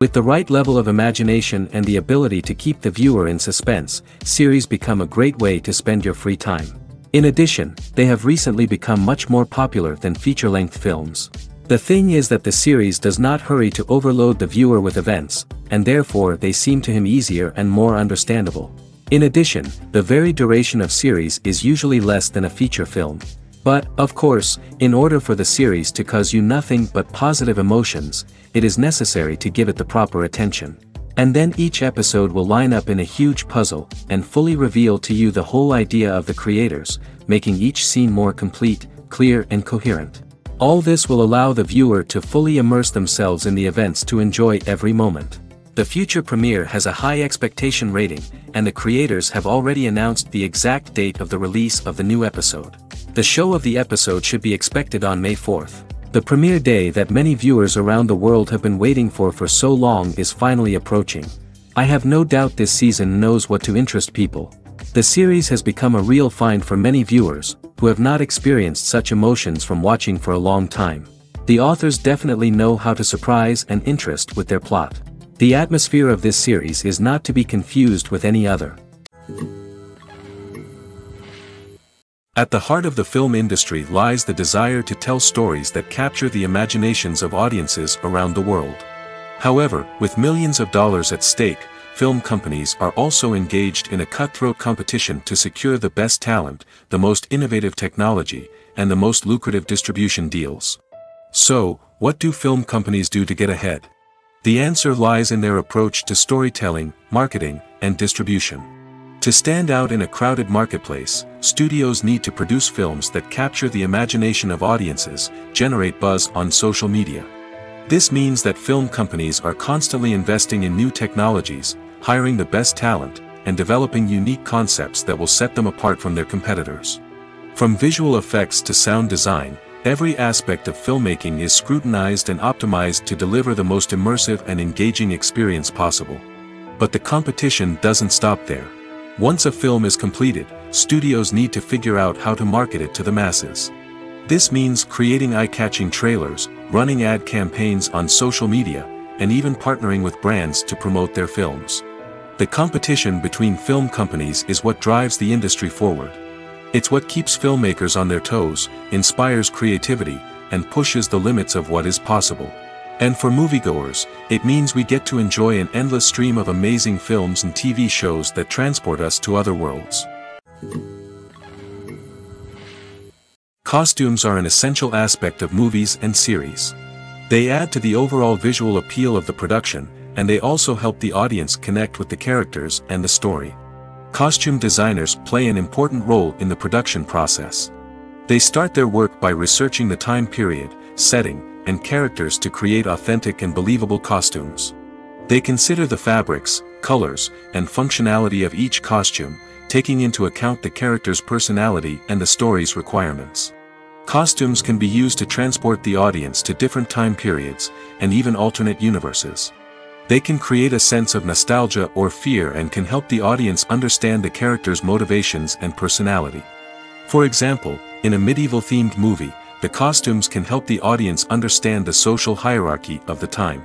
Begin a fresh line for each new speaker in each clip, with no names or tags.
With the right level of imagination and the ability to keep the viewer in suspense, series become a great way to spend your free time. In addition, they have recently become much more popular than feature-length films. The thing is that the series does not hurry to overload the viewer with events, and therefore they seem to him easier and more understandable. In addition, the very duration of series is usually less than a feature film. But, of course, in order for the series to cause you nothing but positive emotions, it is necessary to give it the proper attention. And then each episode will line up in a huge puzzle, and fully reveal to you the whole idea of the creators, making each scene more complete, clear and coherent. All this will allow the viewer to fully immerse themselves in the events to enjoy every moment. The future premiere has a high expectation rating, and the creators have already announced the exact date of the release of the new episode. The show of the episode should be expected on May 4th. The premiere day that many viewers around the world have been waiting for so long is finally approaching. I have no doubt this season knows what to interest people. The series has become a real find for many viewers, who have not experienced such emotions from watching for a long time. The authors definitely know how to surprise and interest with their plot. The atmosphere of this series is not to be confused with any other. At the heart of the film industry lies the desire to tell stories that capture the imaginations of audiences around the world. However, with millions of dollars at stake, film companies are also engaged in a cutthroat competition to secure the best talent, the most innovative technology, and the most lucrative distribution deals. So, what do film companies do to get ahead? The answer lies in their approach to storytelling, marketing, and distribution. To stand out in a crowded marketplace, studios need to produce films that capture the imagination of audiences, generate buzz on social media. This means that film companies are constantly investing in new technologies, hiring the best talent, and developing unique concepts that will set them apart from their competitors. From visual effects to sound design, every aspect of filmmaking is scrutinized and optimized to deliver the most immersive and engaging experience possible. But the competition doesn't stop there. Once a film is completed, studios need to figure out how to market it to the masses. This means creating eye-catching trailers, running ad campaigns on social media, and even partnering with brands to promote their films. The competition between film companies is what drives the industry forward. It's what keeps filmmakers on their toes, inspires creativity, and pushes the limits of what is possible. And for moviegoers, it means we get to enjoy an endless stream of amazing films and TV shows that transport us to other worlds. Costumes are an essential aspect of movies and series. They add to the overall visual appeal of the production, and they also help the audience connect with the characters and the story. Costume designers play an important role in the production process. They start their work by researching the time period, setting, and characters to create authentic and believable costumes. They consider the fabrics, colors, and functionality of each costume, taking into account the character's personality and the story's requirements. Costumes can be used to transport the audience to different time periods, and even alternate universes. They can create a sense of nostalgia or fear and can help the audience understand the character's motivations and personality. For example, in a medieval-themed movie, the costumes can help the audience understand the social hierarchy of the time.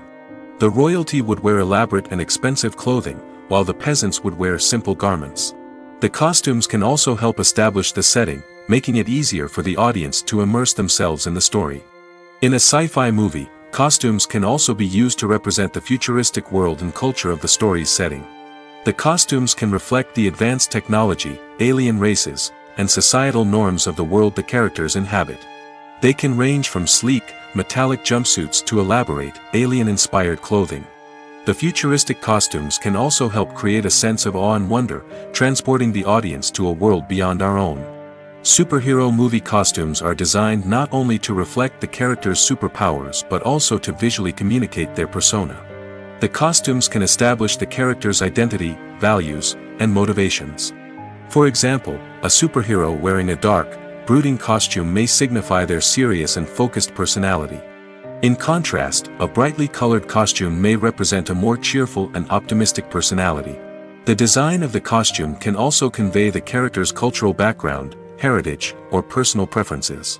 The royalty would wear elaborate and expensive clothing, while the peasants would wear simple garments. The costumes can also help establish the setting, making it easier for the audience to immerse themselves in the story. In a sci-fi movie, costumes can also be used to represent the futuristic world and culture of the story's setting. The costumes can reflect the advanced technology, alien races, and societal norms of the world the characters inhabit. They can range from sleek, metallic jumpsuits to elaborate, alien-inspired clothing. The futuristic costumes can also help create a sense of awe and wonder, transporting the audience to a world beyond our own. Superhero movie costumes are designed not only to reflect the character's superpowers but also to visually communicate their persona. The costumes can establish the character's identity, values, and motivations. For example, a superhero wearing a dark, brooding costume may signify their serious and focused personality. In contrast, a brightly colored costume may represent a more cheerful and optimistic personality. The design of the costume can also convey the character's cultural background, heritage, or personal preferences.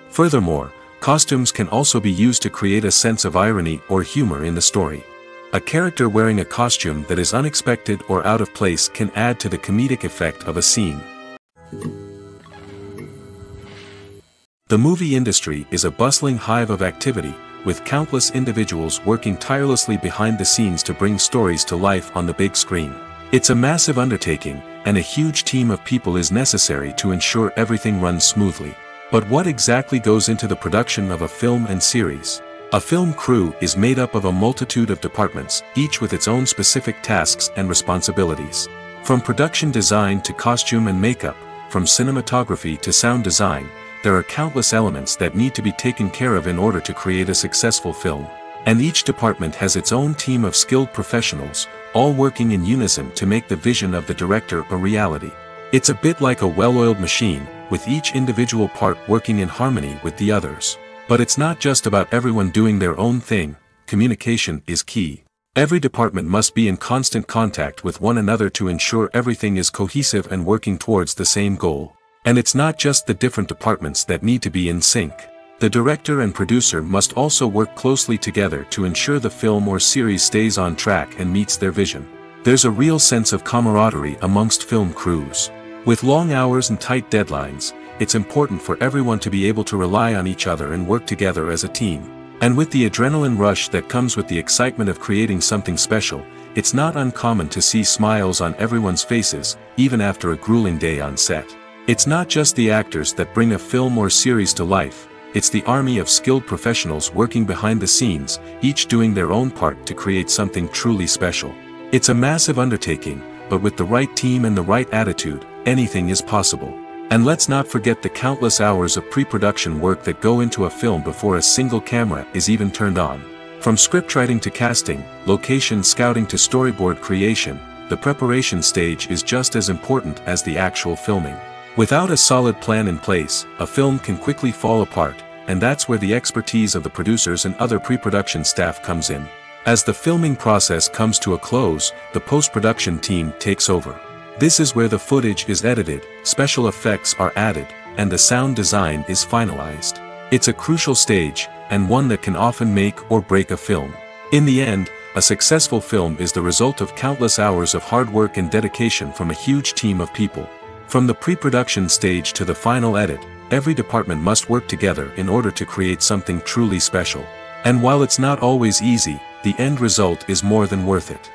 Furthermore, costumes can also be used to create a sense of irony or humor in the story. A character wearing a costume that is unexpected or out of place can add to the comedic effect of a scene. The movie industry is a bustling hive of activity, with countless individuals working tirelessly behind the scenes to bring stories to life on the big screen. It's a massive undertaking, and a huge team of people is necessary to ensure everything runs smoothly. But what exactly goes into the production of a film and series? A film crew is made up of a multitude of departments, each with its own specific tasks and responsibilities. From production design to costume and makeup, from cinematography to sound design, there are countless elements that need to be taken care of in order to create a successful film. And each department has its own team of skilled professionals, all working in unison to make the vision of the director a reality. It's a bit like a well-oiled machine, with each individual part working in harmony with the others. But it's not just about everyone doing their own thing. Communication is key. Every department must be in constant contact with one another to ensure everything is cohesive and working towards the same goal. And it's not just the different departments that need to be in sync. The director and producer must also work closely together to ensure the film or series stays on track and meets their vision. There's a real sense of camaraderie amongst film crews. With long hours and tight deadlines, it's important for everyone to be able to rely on each other and work together as a team. And with the adrenaline rush that comes with the excitement of creating something special, it's not uncommon to see smiles on everyone's faces, even after a grueling day on set. It's not just the actors that bring a film or series to life, it's the army of skilled professionals working behind the scenes, each doing their own part to create something truly special. It's a massive undertaking, but with the right team and the right attitude, anything is possible. And let's not forget the countless hours of pre-production work that go into a film before a single camera is even turned on. From scriptwriting to casting, location scouting to storyboard creation, the preparation stage is just as important as the actual filming. Without a solid plan in place, a film can quickly fall apart, and that's where the expertise of the producers and other pre-production staff comes in. As the filming process comes to a close, the post-production team takes over. This is where the footage is edited, special effects are added, and the sound design is finalized. It's a crucial stage, and one that can often make or break a film. In the end, a successful film is the result of countless hours of hard work and dedication from a huge team of people. From the pre-production stage to the final edit, every department must work together in order to create something truly special. And while it's not always easy, the end result is more than worth it.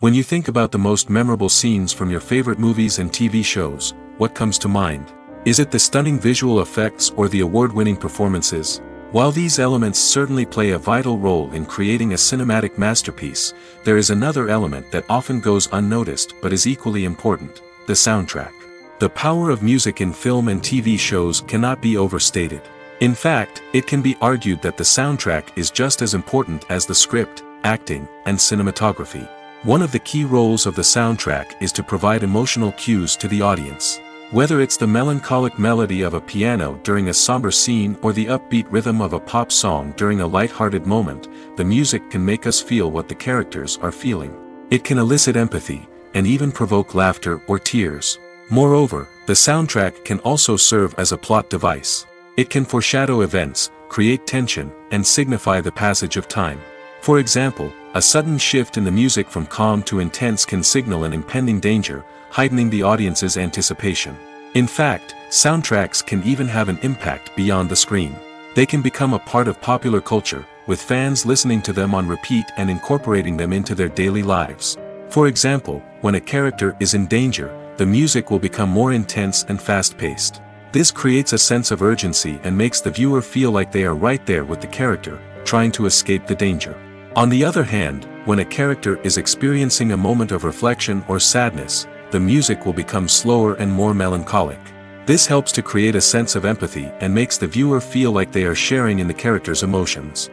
When you think about the most memorable scenes from your favorite movies and TV shows, what comes to mind? Is it the stunning visual effects or the award-winning performances? While these elements certainly play a vital role in creating a cinematic masterpiece, there is another element that often goes unnoticed but is equally important: the soundtrack. The power of music in film and TV shows cannot be overstated. In fact, it can be argued that the soundtrack is just as important as the script, acting, and cinematography. One of the key roles of the soundtrack is to provide emotional cues to the audience. Whether it's the melancholic melody of a piano during a somber scene or the upbeat rhythm of a pop song during a light-hearted moment, the music can make us feel what the characters are feeling. It can elicit empathy, and even provoke laughter or tears. Moreover, the soundtrack can also serve as a plot device. It can foreshadow events, create tension, and signify the passage of time. For example, a sudden shift in the music from calm to intense can signal an impending danger, heightening the audience's anticipation. In fact, soundtracks can even have an impact beyond the screen. They can become a part of popular culture, with fans listening to them on repeat and incorporating them into their daily lives. For example, when a character is in danger, the music will become more intense and fast-paced. This creates a sense of urgency and makes the viewer feel like they are right there with the character, trying to escape the danger. On the other hand, when a character is experiencing a moment of reflection or sadness, the music will become slower and more melancholic. This helps to create a sense of empathy and makes the viewer feel like they are sharing in the character's emotions.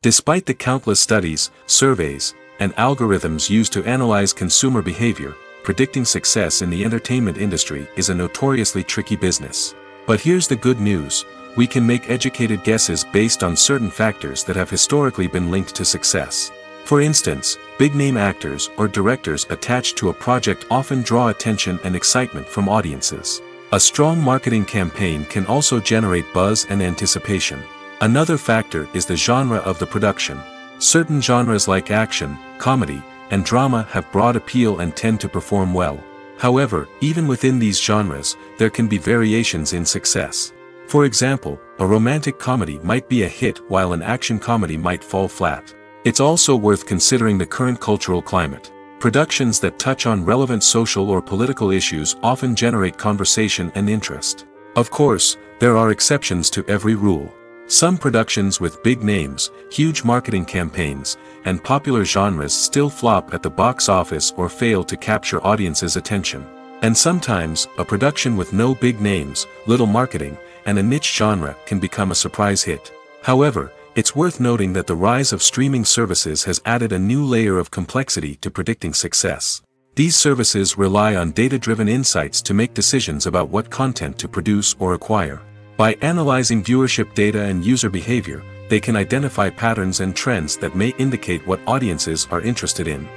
Despite the countless studies, surveys, and algorithms used to analyze consumer behavior, predicting success in the entertainment industry is a notoriously tricky business. But here's the good news: we can make educated guesses based on certain factors that have historically been linked to success. For instance, big-name actors or directors attached to a project often draw attention and excitement from audiences. A strong marketing campaign can also generate buzz and anticipation. Another factor is the genre of the production. Certain genres like action, comedy, and drama have broad appeal and tend to perform well. However, even within these genres, there can be variations in success. For example, a romantic comedy might be a hit while an action comedy might fall flat. It's also worth considering the current cultural climate. Productions that touch on relevant social or political issues often generate conversation and interest. Of course, there are exceptions to every rule. Some productions with big names, huge marketing campaigns, and popular genres still flop at the box office or fail to capture audiences' attention. And sometimes, a production with no big names, little marketing, and a niche genre can become a surprise hit. However, it's worth noting that the rise of streaming services has added a new layer of complexity to predicting success. These services rely on data-driven insights to make decisions about what content to produce or acquire. By analyzing viewership data and user behavior, they can identify patterns and trends that may indicate what audiences are interested in.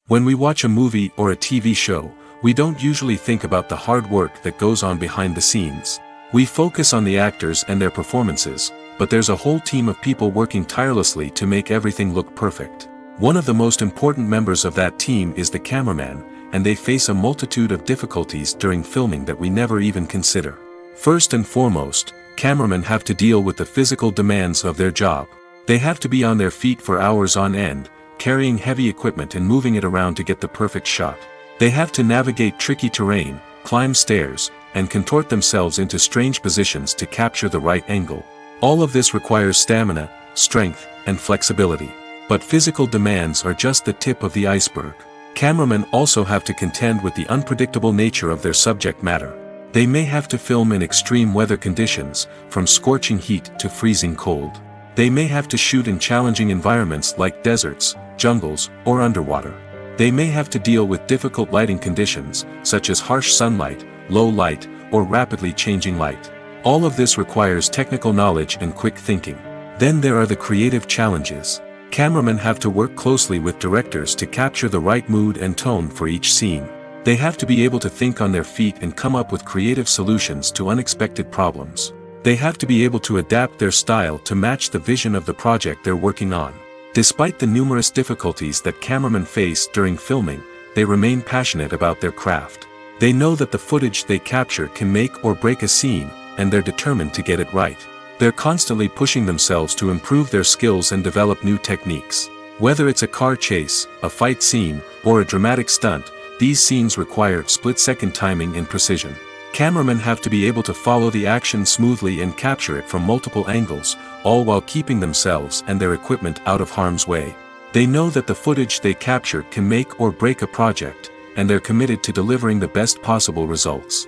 When we watch a movie or a TV show, we don't usually think about the hard work that goes on behind the scenes. We focus on the actors and their performances, but there's a whole team of people working tirelessly to make everything look perfect. One of the most important members of that team is the cameraman, and they face a multitude of difficulties during filming that we never even consider. First and foremost, cameramen have to deal with the physical demands of their job. They have to be on their feet for hours on end, carrying heavy equipment and moving it around to get the perfect shot. They have to navigate tricky terrain, climb stairs, and contort themselves into strange positions to capture the right angle. All of this requires stamina, strength, and flexibility. But physical demands are just the tip of the iceberg. Cameramen also have to contend with the unpredictable nature of their subject matter. They may have to film in extreme weather conditions, from scorching heat to freezing cold. They may have to shoot in challenging environments like deserts, jungles, or underwater. They may have to deal with difficult lighting conditions, such as harsh sunlight, low light, or rapidly changing light. All of this requires technical knowledge and quick thinking. Then there are the creative challenges. Cameramen have to work closely with directors to capture the right mood and tone for each scene. They have to be able to think on their feet and come up with creative solutions to unexpected problems. They have to be able to adapt their style to match the vision of the project they're working on. Despite the numerous difficulties that cameramen face during filming, they remain passionate about their craft. They know that the footage they capture can make or break a scene, and they're determined to get it right. They're constantly pushing themselves to improve their skills and develop new techniques. Whether it's a car chase, a fight scene, or a dramatic stunt, these scenes require split-second timing and precision. Cameramen have to be able to follow the action smoothly and capture it from multiple angles, all while keeping themselves and their equipment out of harm's way. They know that the footage they capture can make or break a project, and they're committed to delivering the best possible results.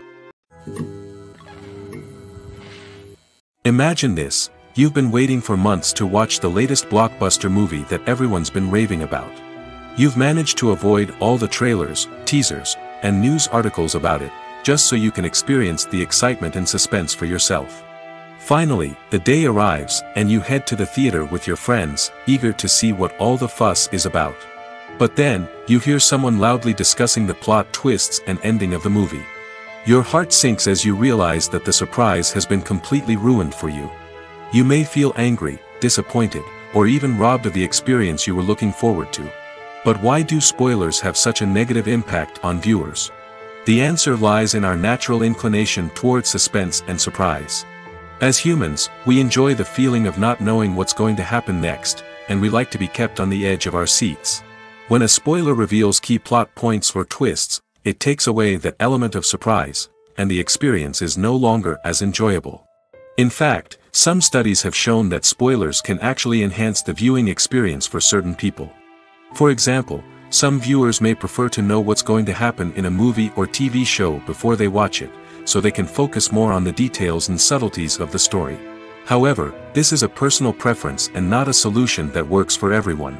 Imagine this: you've been waiting for months to watch the latest blockbuster movie that everyone's been raving about. You've managed to avoid all the trailers, teasers, and news articles about it, just so you can experience the excitement and suspense for yourself. Finally, the day arrives, and you head to the theater with your friends, eager to see what all the fuss is about. But then, you hear someone loudly discussing the plot twists and ending of the movie. Your heart sinks as you realize that the surprise has been completely ruined for you. You may feel angry, disappointed, or even robbed of the experience you were looking forward to. But why do spoilers have such a negative impact on viewers? The answer lies in our natural inclination toward suspense and surprise. As humans, we enjoy the feeling of not knowing what's going to happen next, and we like to be kept on the edge of our seats. When a spoiler reveals key plot points or twists, it takes away that element of surprise, and the experience is no longer as enjoyable. In fact, some studies have shown that spoilers can actually enhance the viewing experience for certain people. For example, some viewers may prefer to know what's going to happen in a movie or TV show before they watch it, so they can focus more on the details and subtleties of the story. However, this is a personal preference and not a solution that works for everyone.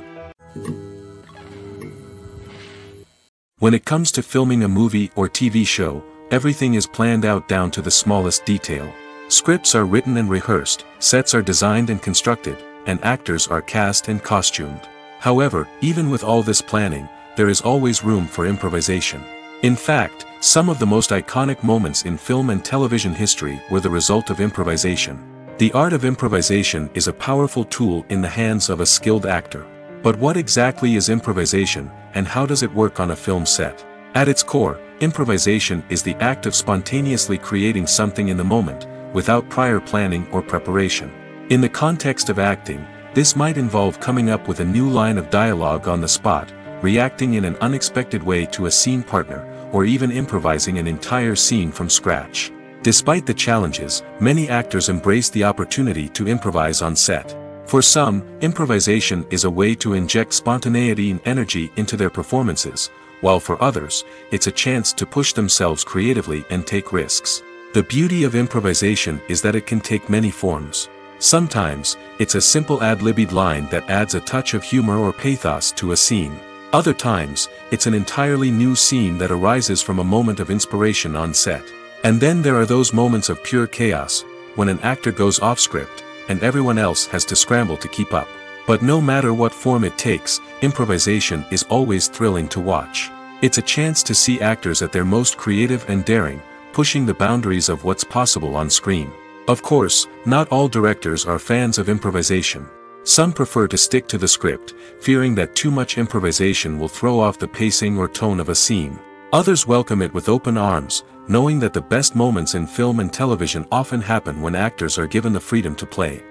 When it comes to filming a movie or TV show, everything is planned out down to the smallest detail. Scripts are written and rehearsed, sets are designed and constructed, and actors are cast and costumed. However, even with all this planning, there is always room for improvisation. In fact, some of the most iconic moments in film and television history were the result of improvisation. The art of improvisation is a powerful tool in the hands of a skilled actor. But what exactly is improvisation, and how does it work on a film set? At its core, improvisation is the act of spontaneously creating something in the moment, without prior planning or preparation. In the context of acting, this might involve coming up with a new line of dialogue on the spot, reacting in an unexpected way to a scene partner, or even improvising an entire scene from scratch. Despite the challenges, many actors embrace the opportunity to improvise on set. For some, improvisation is a way to inject spontaneity and energy into their performances, while for others, it's a chance to push themselves creatively and take risks. The beauty of improvisation is that it can take many forms. Sometimes, it's a simple ad-libbed line that adds a touch of humor or pathos to a scene. Other times, it's an entirely new scene that arises from a moment of inspiration on set. And then there are those moments of pure chaos, when an actor goes off script, and everyone else has to scramble to keep up. But no matter what form it takes, improvisation is always thrilling to watch. It's a chance to see actors at their most creative and daring, pushing the boundaries of what's possible on screen. Of course, not all directors are fans of improvisation. Some prefer to stick to the script, fearing that too much improvisation will throw off the pacing or tone of a scene. Others welcome it with open arms, knowing that the best moments in film and television often happen when actors are given the freedom to play.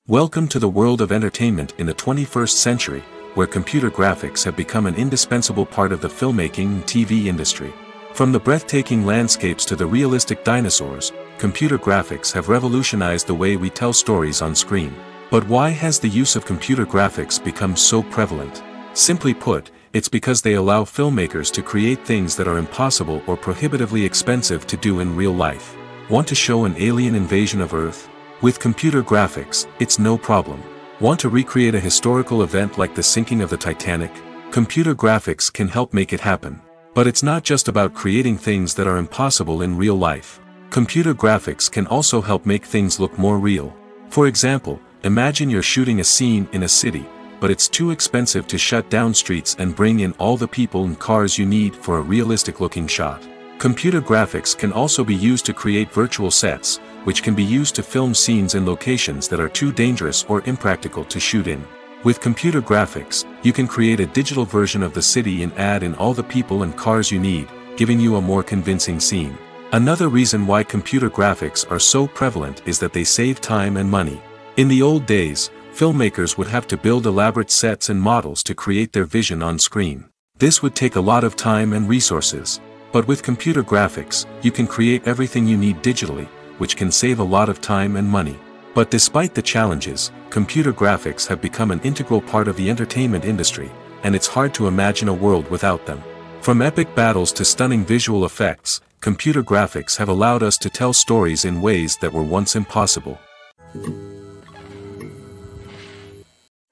Welcome to the world of entertainment in the 21st century, where computer graphics have become an indispensable part of the filmmaking and TV industry. From the breathtaking landscapes to the realistic dinosaurs, computer graphics have revolutionized the way we tell stories on screen. But why has the use of computer graphics become so prevalent? Simply put, it's because they allow filmmakers to create things that are impossible or prohibitively expensive to do in real life. Want to show an alien invasion of Earth? With computer graphics, it's no problem. Want to recreate a historical event like the sinking of the Titanic? Computer graphics can help make it happen. But it's not just about creating things that are impossible in real life. Computer graphics can also help make things look more real. For example, imagine you're shooting a scene in a city, but it's too expensive to shut down streets and bring in all the people and cars you need for a realistic-looking shot. Computer graphics can also be used to create virtual sets, which can be used to film scenes in locations that are too dangerous or impractical to shoot in. With computer graphics, you can create a digital version of the city and add in all the people and cars you need, giving you a more convincing scene. Another reason why computer graphics are so prevalent is that they save time and money. In the old days, filmmakers would have to build elaborate sets and models to create their vision on screen. This would take a lot of time and resources. But with computer graphics, you can create everything you need digitally, which can save a lot of time and money. But despite the challenges, computer graphics have become an integral part of the entertainment industry, and it's hard to imagine a world without them. From epic battles to stunning visual effects, computer graphics have allowed us to tell stories in ways that were once impossible.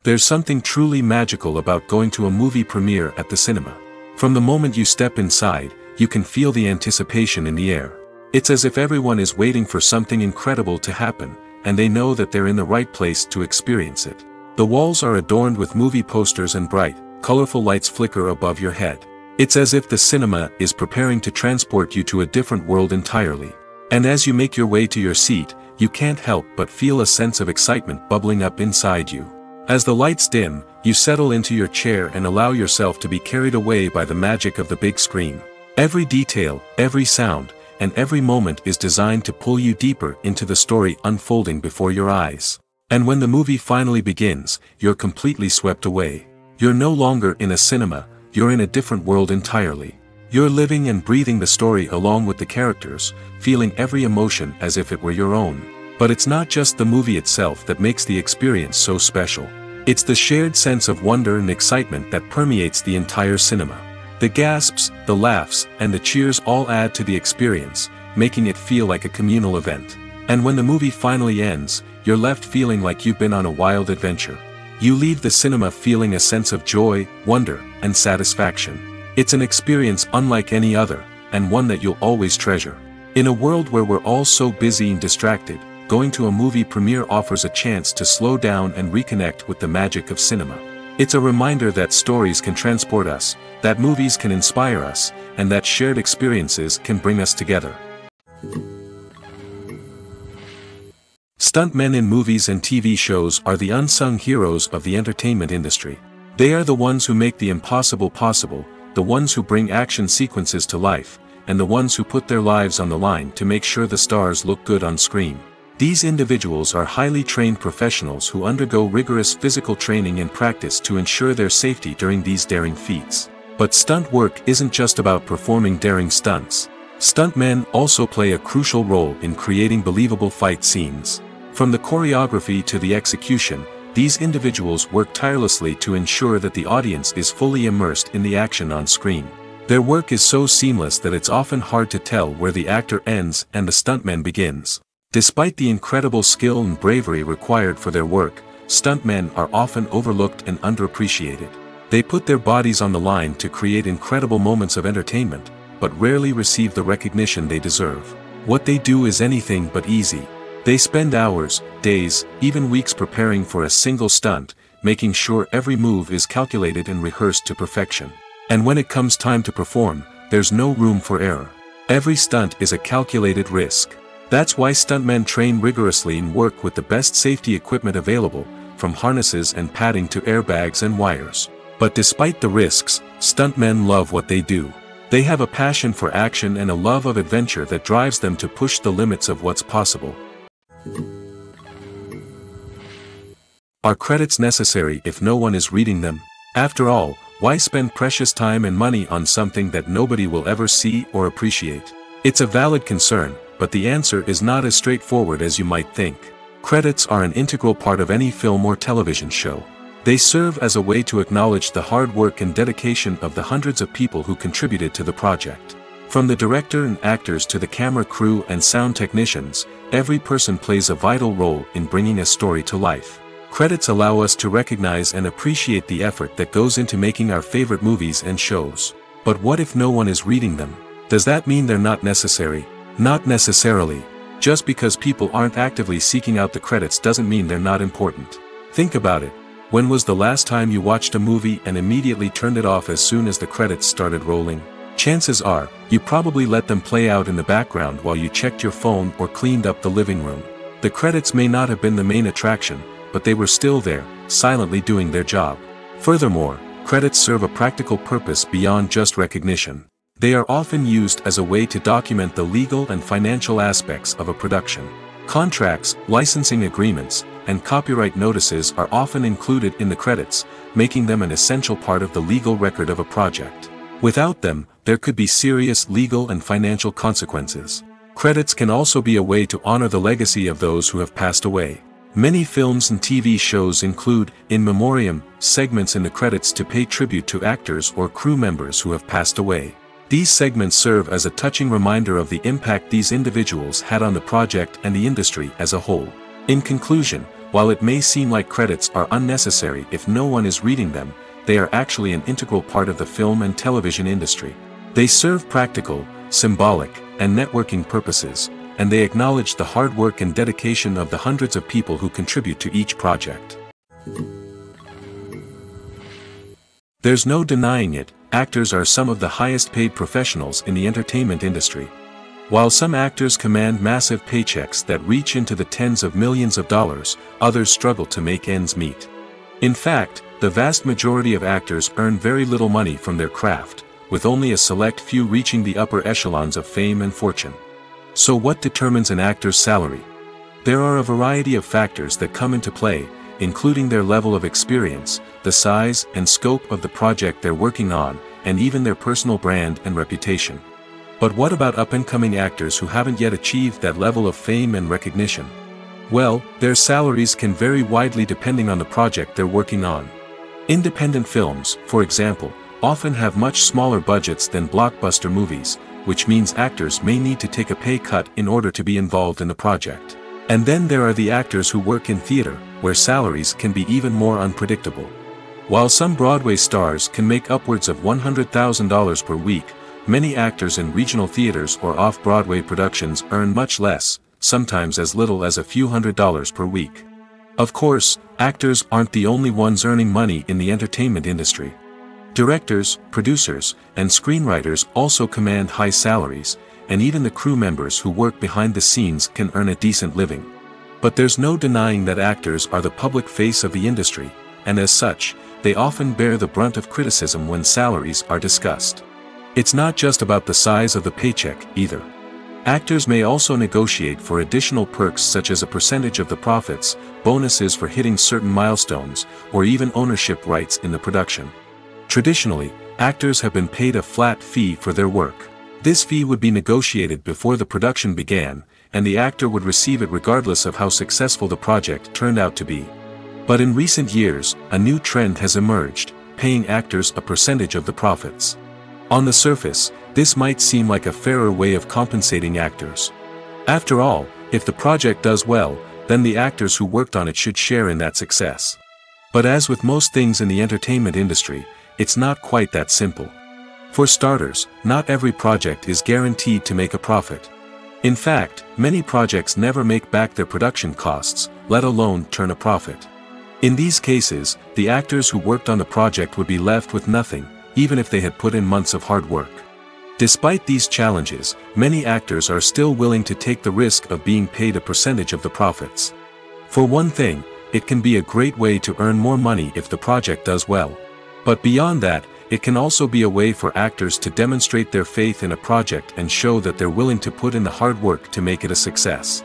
There's something truly magical about going to a movie premiere at the cinema. From the moment you step inside, you can feel the anticipation in the air. It's as if everyone is waiting for something incredible to happen, and they know that they're in the right place to experience it. The walls are adorned with movie posters and bright, colorful lights flicker above your head. It's as if the cinema is preparing to transport you to a different world entirely. And as you make your way to your seat, you can't help but feel a sense of excitement bubbling up inside you. As the lights dim, you settle into your chair and allow yourself to be carried away by the magic of the big screen. Every detail, every sound, and every moment is designed to pull you deeper into the story unfolding before your eyes. And when the movie finally begins, you're completely swept away. You're no longer in a cinema, you're in a different world entirely. You're living and breathing the story along with the characters, feeling every emotion as if it were your own. But it's not just the movie itself that makes the experience so special. It's the shared sense of wonder and excitement that permeates the entire cinema. The gasps, the laughs, and the cheers all add to the experience, making it feel like a communal event. And when the movie finally ends, you're left feeling like you've been on a wild adventure. You leave the cinema feeling a sense of joy, wonder, and satisfaction. It's an experience unlike any other, and one that you'll always treasure. In a world where we're all so busy and distracted, going to a movie premiere offers a chance to slow down and reconnect with the magic of cinema. It's a reminder that stories can transport us, that movies can inspire us, and that shared experiences can bring us together. Stuntmen in movies and TV shows are the unsung heroes of the entertainment industry. They are the ones who make the impossible possible, the ones who bring action sequences to life, and the ones who put their lives on the line to make sure the stars look good on screen. These individuals are highly trained professionals who undergo rigorous physical training and practice to ensure their safety during these daring feats. But stunt work isn't just about performing daring stunts. Stuntmen also play a crucial role in creating believable fight scenes. From the choreography to the execution, these individuals work tirelessly to ensure that the audience is fully immersed in the action on screen. Their work is so seamless that it's often hard to tell where the actor ends and the stuntman begins. Despite the incredible skill and bravery required for their work, stuntmen are often overlooked and underappreciated. They put their bodies on the line to create incredible moments of entertainment, but rarely receive the recognition they deserve. What they do is anything but easy. They spend hours, days, even weeks preparing for a single stunt, making sure every move is calculated and rehearsed to perfection. And when it comes time to perform, there's no room for error. Every stunt is a calculated risk. That's why stuntmen train rigorously and work with the best safety equipment available, from harnesses and padding to airbags and wires. But despite the risks, stuntmen love what they do. They have a passion for action and a love of adventure that drives them to push the limits of what's possible. Are credits necessary if no one is reading them? After all, why spend precious time and money on something that nobody will ever see or appreciate? It's a valid concern, but the answer is not as straightforward as you might think. Credits are an integral part of any film or television show. They serve as a way to acknowledge the hard work and dedication of the hundreds of people who contributed to the project. From the director and actors to the camera crew and sound technicians, every person plays a vital role in bringing a story to life. Credits allow us to recognize and appreciate the effort that goes into making our favorite movies and shows. But what if no one is reading them? Does that mean they're not necessary? Not necessarily. Just because people aren't actively seeking out the credits doesn't mean they're not important. Think about it. When was the last time you watched a movie and immediately turned it off as soon as the credits started rolling? Chances are, you probably let them play out in the background while you checked your phone or cleaned up the living room. The credits may not have been the main attraction, but they were still there, silently doing their job. Furthermore, credits serve a practical purpose beyond just recognition. They are often used as a way to document the legal and financial aspects of a production. Contracts, licensing agreements, and copyright notices are often included in the credits, making them an essential part of the legal record of a project. Without them, there could be serious legal and financial consequences. Credits can also be a way to honor the legacy of those who have passed away. Many films and TV shows include, in memoriam, segments in the credits to pay tribute to actors or crew members who have passed away. These segments serve as a touching reminder of the impact these individuals had on the project and the industry as a whole. In conclusion, while it may seem like credits are unnecessary if no one is reading them, they are actually an integral part of the film and television industry. They serve practical, symbolic, and networking purposes, and they acknowledge the hard work and dedication of the hundreds of people who contribute to each project. There's no denying it, actors are some of the highest paid professionals in the entertainment industry. While some actors command massive paychecks that reach into the tens of millions of dollars, others struggle to make ends meet. In fact, the vast majority of actors earn very little money from their craft, with only a select few reaching the upper echelons of fame and fortune. So what determines an actor's salary? There are a variety of factors that come into play, including their level of experience, the size and scope of the project they're working on, and even their personal brand and reputation. But what about up-and-coming actors who haven't yet achieved that level of fame and recognition? Well, their salaries can vary widely depending on the project they're working on. Independent films, for example, often have much smaller budgets than blockbuster movies, which means actors may need to take a pay cut in order to be involved in the project. And then there are the actors who work in theater, where salaries can be even more unpredictable. While some Broadway stars can make upwards of $100,000 per week, many actors in regional theaters or off-Broadway productions earn much less, sometimes as little as a few $100s per week. Of course, actors aren't the only ones earning money in the entertainment industry. Directors, producers, and screenwriters also command high salaries, and even the crew members who work behind the scenes can earn a decent living. But there's no denying that actors are the public face of the industry, and as such, they often bear the brunt of criticism when salaries are discussed. It's not just about the size of the paycheck, either. Actors may also negotiate for additional perks such as a percentage of the profits, bonuses for hitting certain milestones, or even ownership rights in the production. Traditionally, actors have been paid a flat fee for their work. This fee would be negotiated before the production began, and the actor would receive it regardless of how successful the project turned out to be. But in recent years, a new trend has emerged, paying actors a percentage of the profits. On the surface, this might seem like a fairer way of compensating actors. After all, if the project does well, then the actors who worked on it should share in that success. But as with most things in the entertainment industry, it's not quite that simple. For starters, not every project is guaranteed to make a profit. In fact, many projects never make back their production costs, let alone turn a profit. In these cases, the actors who worked on the project would be left with nothing, even if they had put in months of hard work. Despite these challenges, many actors are still willing to take the risk of being paid a percentage of the profits. For one thing, it can be a great way to earn more money if the project does well. But beyond that, it can also be a way for actors to demonstrate their faith in a project and show that they're willing to put in the hard work to make it a success.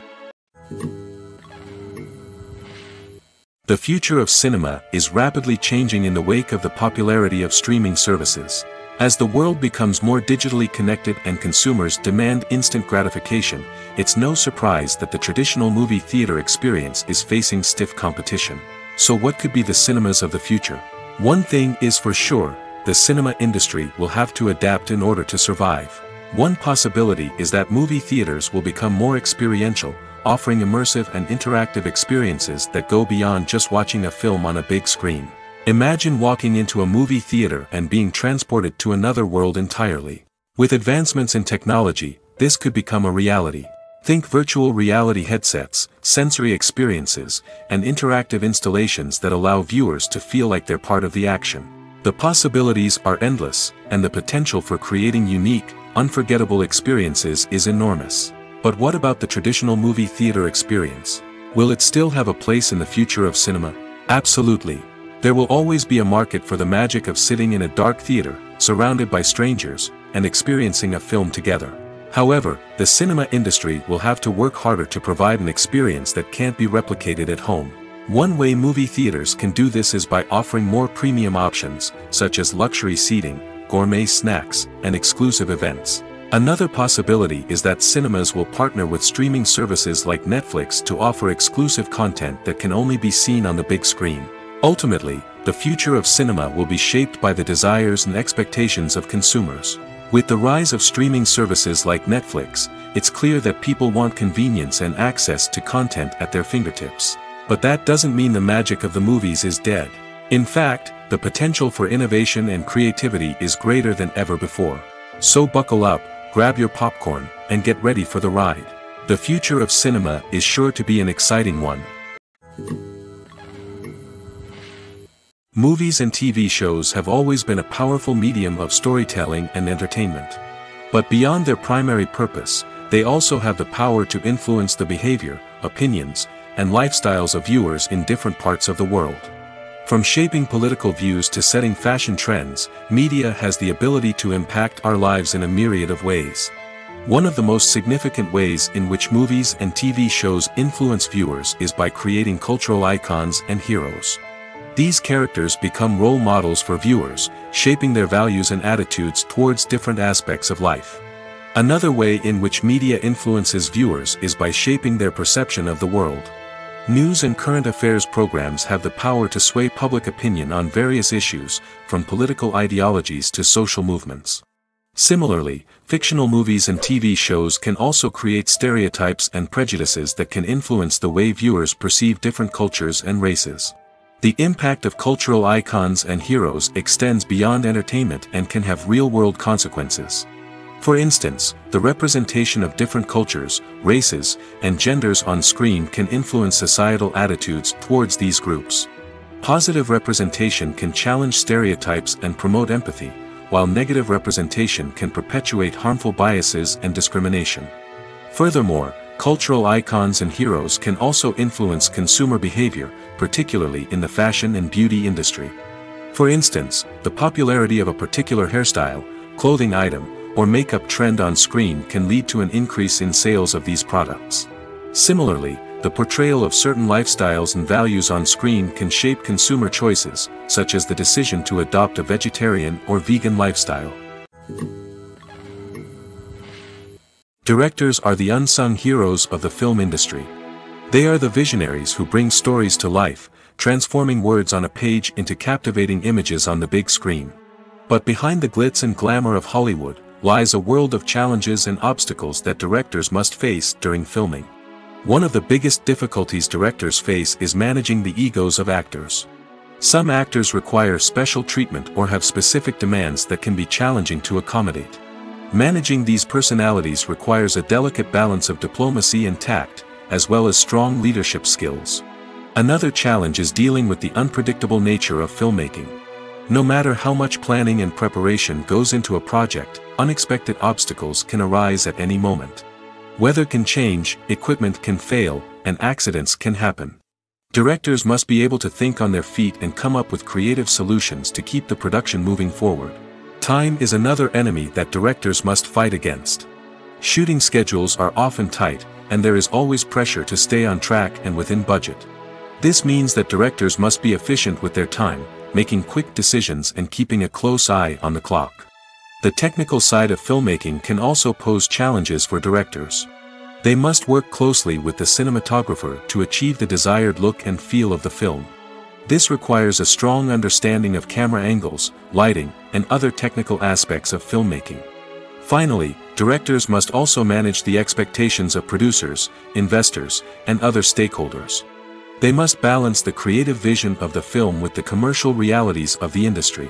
The future of cinema is rapidly changing in the wake of the popularity of streaming services. As the world becomes more digitally connected and consumers demand instant gratification, it's no surprise that the traditional movie theater experience is facing stiff competition. So what could be the cinemas of the future? One thing is for sure, the cinema industry will have to adapt in order to survive. One possibility is that movie theaters will become more experiential, offering immersive and interactive experiences that go beyond just watching a film on a big screen. Imagine walking into a movie theater and being transported to another world entirely. With advancements in technology, this could become a reality. Think virtual reality headsets, sensory experiences, and interactive installations that allow viewers to feel like they're part of the action. The possibilities are endless, and the potential for creating unique, unforgettable experiences is enormous. But what about the traditional movie theater experience? Will it still have a place in the future of cinema? Absolutely. There will always be a market for the magic of sitting in a dark theater, surrounded by strangers, and experiencing a film together. However, the cinema industry will have to work harder to provide an experience that can't be replicated at home. One way movie theaters can do this is by offering more premium options, such as luxury seating, gourmet snacks, and exclusive events. Another possibility is that cinemas will partner with streaming services like Netflix to offer exclusive content that can only be seen on the big screen. Ultimately, the future of cinema will be shaped by the desires and expectations of consumers. With the rise of streaming services like Netflix, it's clear that people want convenience and access to content at their fingertips. But that doesn't mean the magic of the movies is dead. In fact, the potential for innovation and creativity is greater than ever before. So buckle up, grab your popcorn, and get ready for the ride. The future of cinema is sure to be an exciting one. Movies and TV shows have always been a powerful medium of storytelling and entertainment. But beyond their primary purpose, they also have the power to influence the behavior, opinions, and lifestyles of viewers in different parts of the world. From shaping political views to setting fashion trends, media has the ability to impact our lives in a myriad of ways. One of the most significant ways in which movies and TV shows influence viewers is by creating cultural icons and heroes. These characters become role models for viewers, shaping their values and attitudes towards different aspects of life. Another way in which media influences viewers is by shaping their perception of the world. News and current affairs programs have the power to sway public opinion on various issues, from political ideologies to social movements. Similarly, fictional movies and TV shows can also create stereotypes and prejudices that can influence the way viewers perceive different cultures and races. The impact of cultural icons and heroes extends beyond entertainment and can have real-world consequences. For instance, the representation of different cultures, races, and genders on screen can influence societal attitudes towards these groups. Positive representation can challenge stereotypes and promote empathy, while negative representation can perpetuate harmful biases and discrimination. Furthermore, cultural icons and heroes can also influence consumer behavior, particularly in the fashion and beauty industry. For instance, the popularity of a particular hairstyle, clothing item, or makeup trend on screen can lead to an increase in sales of these products. Similarly, the portrayal of certain lifestyles and values on screen can shape consumer choices, such as the decision to adopt a vegetarian or vegan lifestyle. Directors are the unsung heroes of the film industry. They are the visionaries who bring stories to life, transforming words on a page into captivating images on the big screen. But behind the glitz and glamour of Hollywood, lies a world of challenges and obstacles that directors must face during filming. One of the biggest difficulties directors face is managing the egos of actors. Some actors require special treatment or have specific demands that can be challenging to accommodate. Managing these personalities requires a delicate balance of diplomacy and tact, as well as strong leadership skills. Another challenge is dealing with the unpredictable nature of filmmaking. No matter how much planning and preparation goes into a project, unexpected obstacles can arise at any moment. Weather can change, equipment can fail, and accidents can happen. Directors must be able to think on their feet and come up with creative solutions to keep the production moving forward. Time is another enemy that directors must fight against. Shooting schedules are often tight, and there is always pressure to stay on track and within budget. This means that directors must be efficient with their time, making quick decisions and keeping a close eye on the clock. The technical side of filmmaking can also pose challenges for directors. They must work closely with the cinematographer to achieve the desired look and feel of the film. This requires a strong understanding of camera angles, lighting, and other technical aspects of filmmaking. Finally, directors must also manage the expectations of producers, investors, and other stakeholders. They must balance the creative vision of the film with the commercial realities of the industry.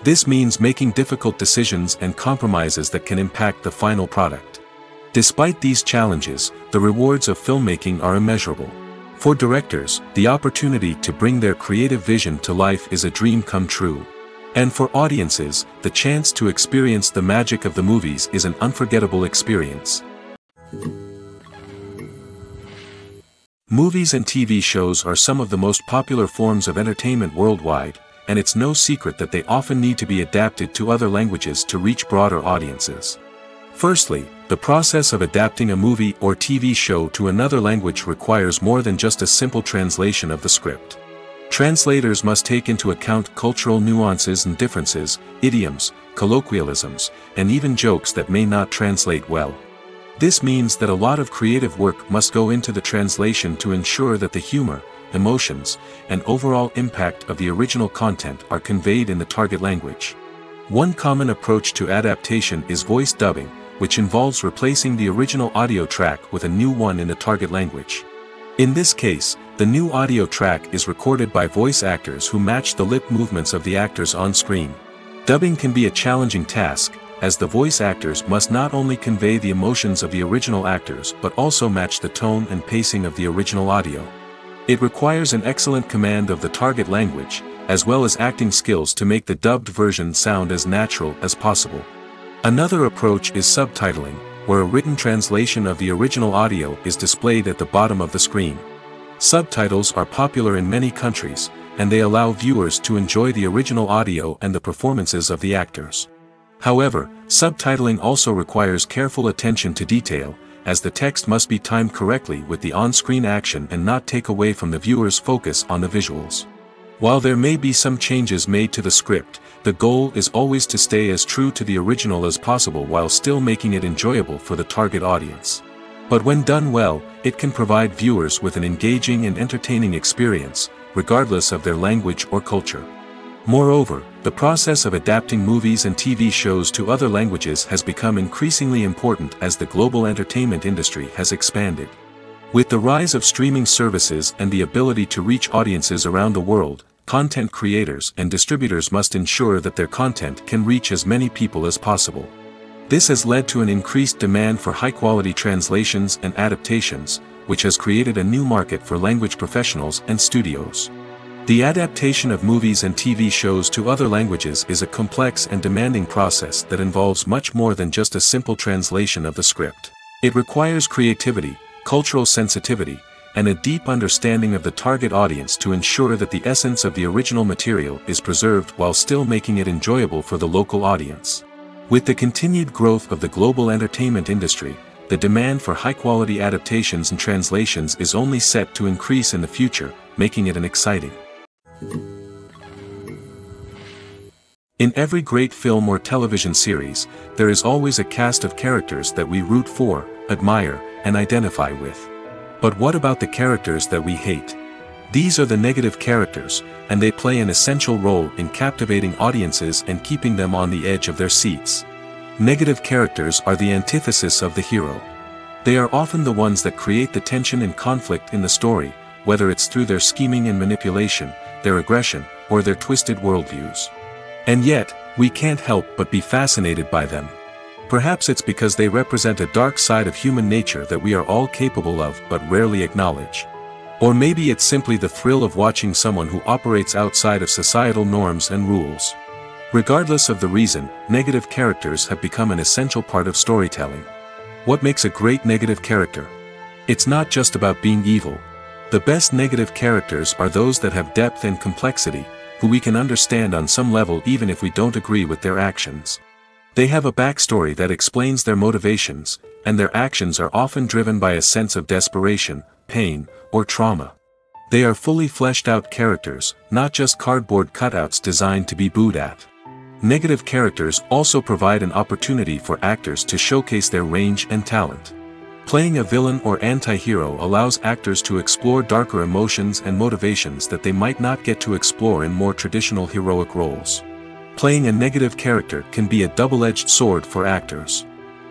This means making difficult decisions and compromises that can impact the final product. Despite these challenges, the rewards of filmmaking are immeasurable. For directors, the opportunity to bring their creative vision to life is a dream come true. And for audiences, the chance to experience the magic of the movies is an unforgettable experience. Movies and TV shows are some of the most popular forms of entertainment worldwide, and it's no secret that they often need to be adapted to other languages to reach broader audiences. Firstly, the process of adapting a movie or TV show to another language requires more than just a simple translation of the script. Translators must take into account cultural nuances and differences, idioms, colloquialisms, and even jokes that may not translate well. This means that a lot of creative work must go into the translation to ensure that the humor, emotions, and overall impact of the original content are conveyed in the target language. One common approach to adaptation is voice dubbing, which involves replacing the original audio track with a new one in the target language. In this case, the new audio track is recorded by voice actors who match the lip movements of the actors on screen. Dubbing can be a challenging task, as the voice actors must not only convey the emotions of the original actors but also match the tone and pacing of the original audio. It requires an excellent command of the target language, as well as acting skills to make the dubbed version sound as natural as possible. Another approach is subtitling, where a written translation of the original audio is displayed at the bottom of the screen. Subtitles are popular in many countries, and they allow viewers to enjoy the original audio and the performances of the actors. However, subtitling also requires careful attention to detail, as the text must be timed correctly with the on-screen action and not take away from the viewer's focus on the visuals. While there may be some changes made to the script, the goal is always to stay as true to the original as possible while still making it enjoyable for the target audience. But when done well, it can provide viewers with an engaging and entertaining experience, regardless of their language or culture. Moreover, the process of adapting movies and TV shows to other languages has become increasingly important as the global entertainment industry has expanded. With the rise of streaming services and the ability to reach audiences around the world, content creators and distributors must ensure that their content can reach as many people as possible. This has led to an increased demand for high-quality translations and adaptations, which has created a new market for language professionals and studios. The adaptation of movies and TV shows to other languages is a complex and demanding process that involves much more than just a simple translation of the script. It requires creativity, cultural sensitivity, and a deep understanding of the target audience to ensure that the essence of the original material is preserved while still making it enjoyable for the local audience. With the continued growth of the global entertainment industry, the demand for high-quality adaptations and translations is only set to increase in the future, making it an exciting. In every great film or television series, there is always a cast of characters that we root for, admire, and identify with. But what about the characters that we hate? These are the negative characters, and they play an essential role in captivating audiences and keeping them on the edge of their seats. Negative characters are the antithesis of the hero. They are often the ones that create the tension and conflict in the story, whether it's through their scheming and manipulation, their aggression, or their twisted worldviews. And yet, we can't help but be fascinated by them. Perhaps it's because they represent a dark side of human nature that we are all capable of but rarely acknowledge. Or maybe it's simply the thrill of watching someone who operates outside of societal norms and rules. Regardless of the reason, negative characters have become an essential part of storytelling. What makes a great negative character? It's not just about being evil. The best negative characters are those that have depth and complexity, who we can understand on some level even if we don't agree with their actions. They have a backstory that explains their motivations, and their actions are often driven by a sense of desperation, pain, or trauma. They are fully fleshed out characters, not just cardboard cutouts designed to be booed at. Negative characters also provide an opportunity for actors to showcase their range and talent. Playing a villain or anti-hero allows actors to explore darker emotions and motivations that they might not get to explore in more traditional heroic roles. Playing a negative character can be a double-edged sword for actors.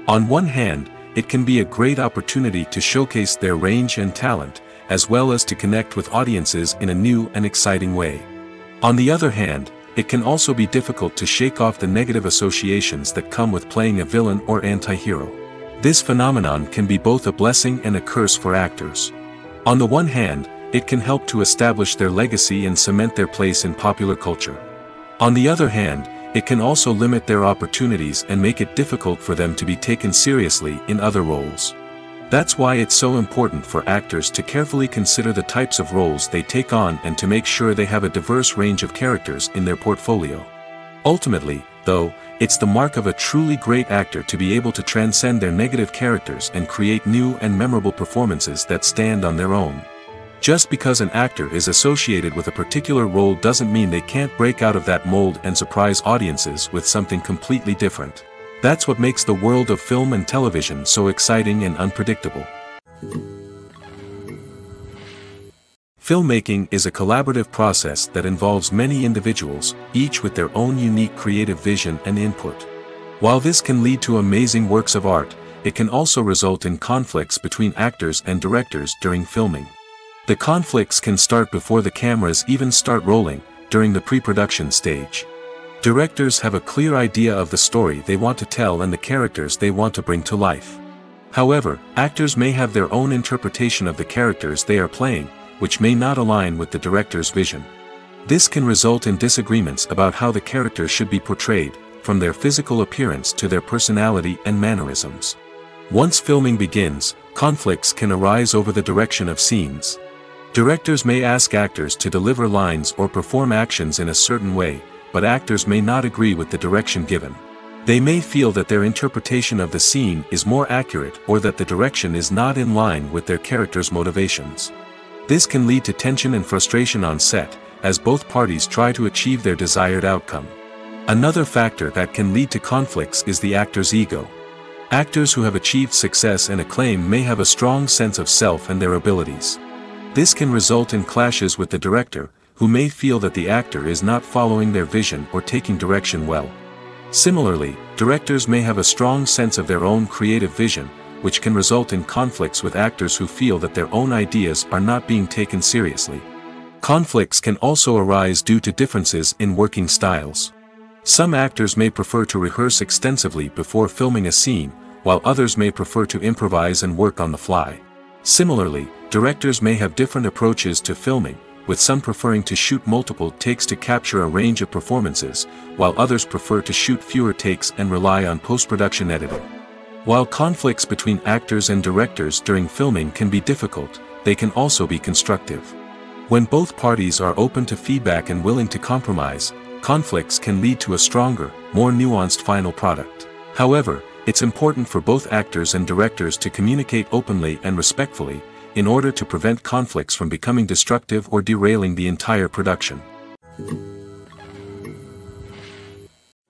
On one hand, it can be a great opportunity to showcase their range and talent, as well as to connect with audiences in a new and exciting way. On the other hand, it can also be difficult to shake off the negative associations that come with playing a villain or anti-hero. This phenomenon can be both a blessing and a curse for actors. On the one hand, it can help to establish their legacy and cement their place in popular culture. On the other hand, it can also limit their opportunities and make it difficult for them to be taken seriously in other roles. That's why it's so important for actors to carefully consider the types of roles they take on and to make sure they have a diverse range of characters in their portfolio. Ultimately, though, it's the mark of a truly great actor to be able to transcend their negative characters and create new and memorable performances that stand on their own. Just because an actor is associated with a particular role doesn't mean they can't break out of that mold and surprise audiences with something completely different. That's what makes the world of film and television so exciting and unpredictable. Filmmaking is a collaborative process that involves many individuals, each with their own unique creative vision and input. While this can lead to amazing works of art, it can also result in conflicts between actors and directors during filming. The conflicts can start before the cameras even start rolling, during the pre-production stage. Directors have a clear idea of the story they want to tell and the characters they want to bring to life. However, actors may have their own interpretation of the characters they are playing, which may not align with the director's vision. This can result in disagreements about how the characters should be portrayed, from their physical appearance to their personality and mannerisms. Once filming begins, conflicts can arise over the direction of scenes. Directors may ask actors to deliver lines or perform actions in a certain way, but actors may not agree with the direction given. They may feel that their interpretation of the scene is more accurate or that the direction is not in line with their character's motivations. This can lead to tension and frustration on set, as both parties try to achieve their desired outcome. Another factor that can lead to conflicts is the actor's ego. Actors who have achieved success and acclaim may have a strong sense of self and their abilities. This can result in clashes with the director, who may feel that the actor is not following their vision or taking direction well. Similarly, directors may have a strong sense of their own creative vision, which can result in conflicts with actors who feel that their own ideas are not being taken seriously. Conflicts can also arise due to differences in working styles. Some actors may prefer to rehearse extensively before filming a scene, while others may prefer to improvise and work on the fly. Similarly, directors may have different approaches to filming, with some preferring to shoot multiple takes to capture a range of performances, while others prefer to shoot fewer takes and rely on post-production editing. While conflicts between actors and directors during filming can be difficult, they can also be constructive. When both parties are open to feedback and willing to compromise, conflicts can lead to a stronger, more nuanced final product. However, it's important for both actors and directors to communicate openly and respectfully, in order to prevent conflicts from becoming destructive or derailing the entire production.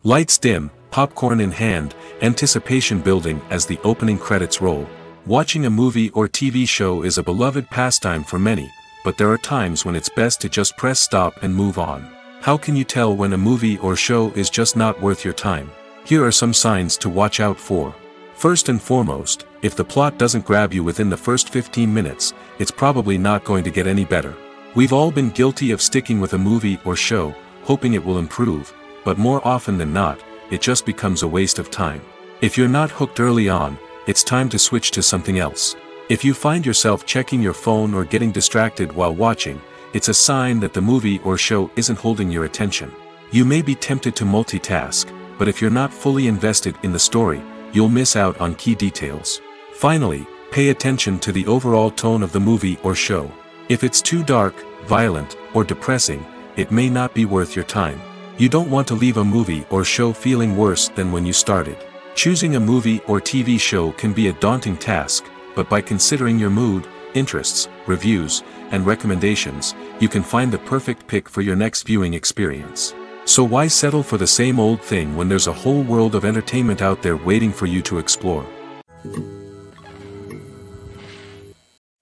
Lights dim, popcorn in hand, anticipation building as the opening credits roll. Watching a movie or TV show is a beloved pastime for many, but there are times when it's best to just press stop and move on. How can you tell when a movie or show is just not worth your time? Here are some signs to watch out for. First and foremost, if the plot doesn't grab you within the first 15 minutes, it's probably not going to get any better. We've all been guilty of sticking with a movie or show, hoping it will improve, but more often than not, it just becomes a waste of time. If you're not hooked early on, it's time to switch to something else. If you find yourself checking your phone or getting distracted while watching, it's a sign that the movie or show isn't holding your attention. You may be tempted to multitask, but if you're not fully invested in the story, you'll miss out on key details. Finally, pay attention to the overall tone of the movie or show. If it's too dark, violent, or depressing, it may not be worth your time. You don't want to leave a movie or show feeling worse than when you started. Choosing a movie or TV show can be a daunting task, but by considering your mood, interests, reviews, and recommendations, you can find the perfect pick for your next viewing experience. So why settle for the same old thing when there's a whole world of entertainment out there waiting for you to explore?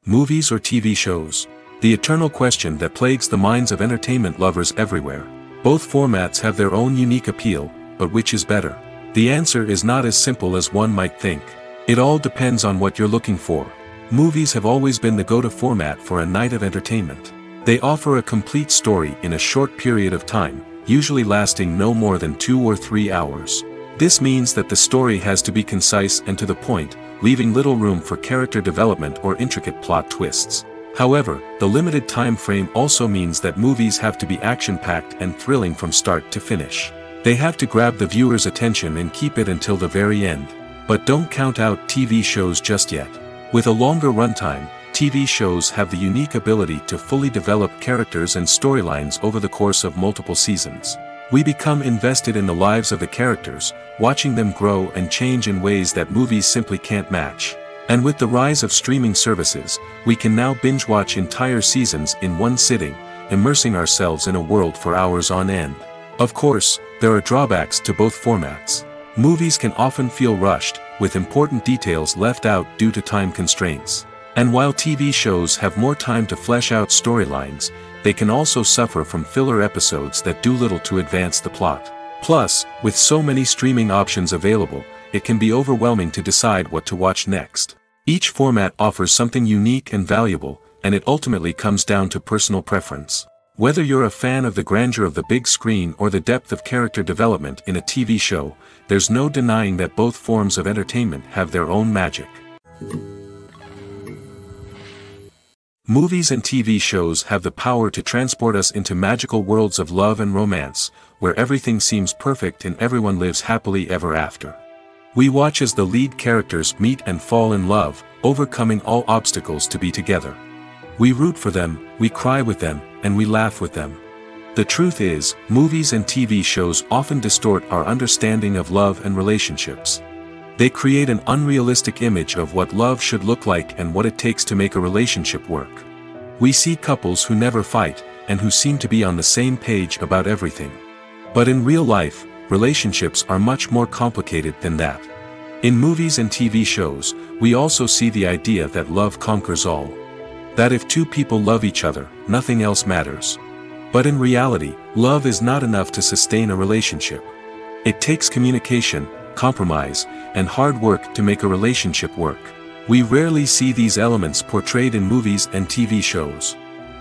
Movies or TV shows? The eternal question that plagues the minds of entertainment lovers everywhere. Both formats have their own unique appeal, but which is better? The answer is not as simple as one might think. It all depends on what you're looking for. Movies have always been the go-to format for a night of entertainment. They offer a complete story in a short period of time, usually lasting no more than 2 or 3 hours. This means that the story has to be concise and to the point, leaving little room for character development or intricate plot twists. However, the limited time frame also means that movies have to be action-packed and thrilling from start to finish. They have to grab the viewer's attention and keep it until the very end. But don't count out TV shows just yet. With a longer runtime, TV shows have the unique ability to fully develop characters and storylines over the course of multiple seasons. We become invested in the lives of the characters, watching them grow and change in ways that movies simply can't match. And with the rise of streaming services, we can now binge-watch entire seasons in one sitting, immersing ourselves in a world for hours on end. Of course, there are drawbacks to both formats. Movies can often feel rushed, with important details left out due to time constraints. And while TV shows have more time to flesh out storylines, they can also suffer from filler episodes that do little to advance the plot. Plus, with so many streaming options available, it can be overwhelming to decide what to watch next. Each format offers something unique and valuable, and it ultimately comes down to personal preference. Whether you're a fan of the grandeur of the big screen or the depth of character development in a TV show, there's no denying that both forms of entertainment have their own magic. Movies and TV shows have the power to transport us into magical worlds of love and romance, where everything seems perfect and everyone lives happily ever after. We watch as the lead characters meet and fall in love, overcoming all obstacles to be together. We root for them, we cry with them, and we laugh with them. The truth is, movies and TV shows often distort our understanding of love and relationships. They create an unrealistic image of what love should look like and what it takes to make a relationship work. We see couples who never fight, and who seem to be on the same page about everything. But in real life, relationships are much more complicated than that. In movies and TV shows, we also see the idea that love conquers all. That if two people love each other, nothing else matters. But in reality, love is not enough to sustain a relationship. It takes communication, compromise, and hard work to make a relationship work. We rarely see these elements portrayed in movies and TV shows.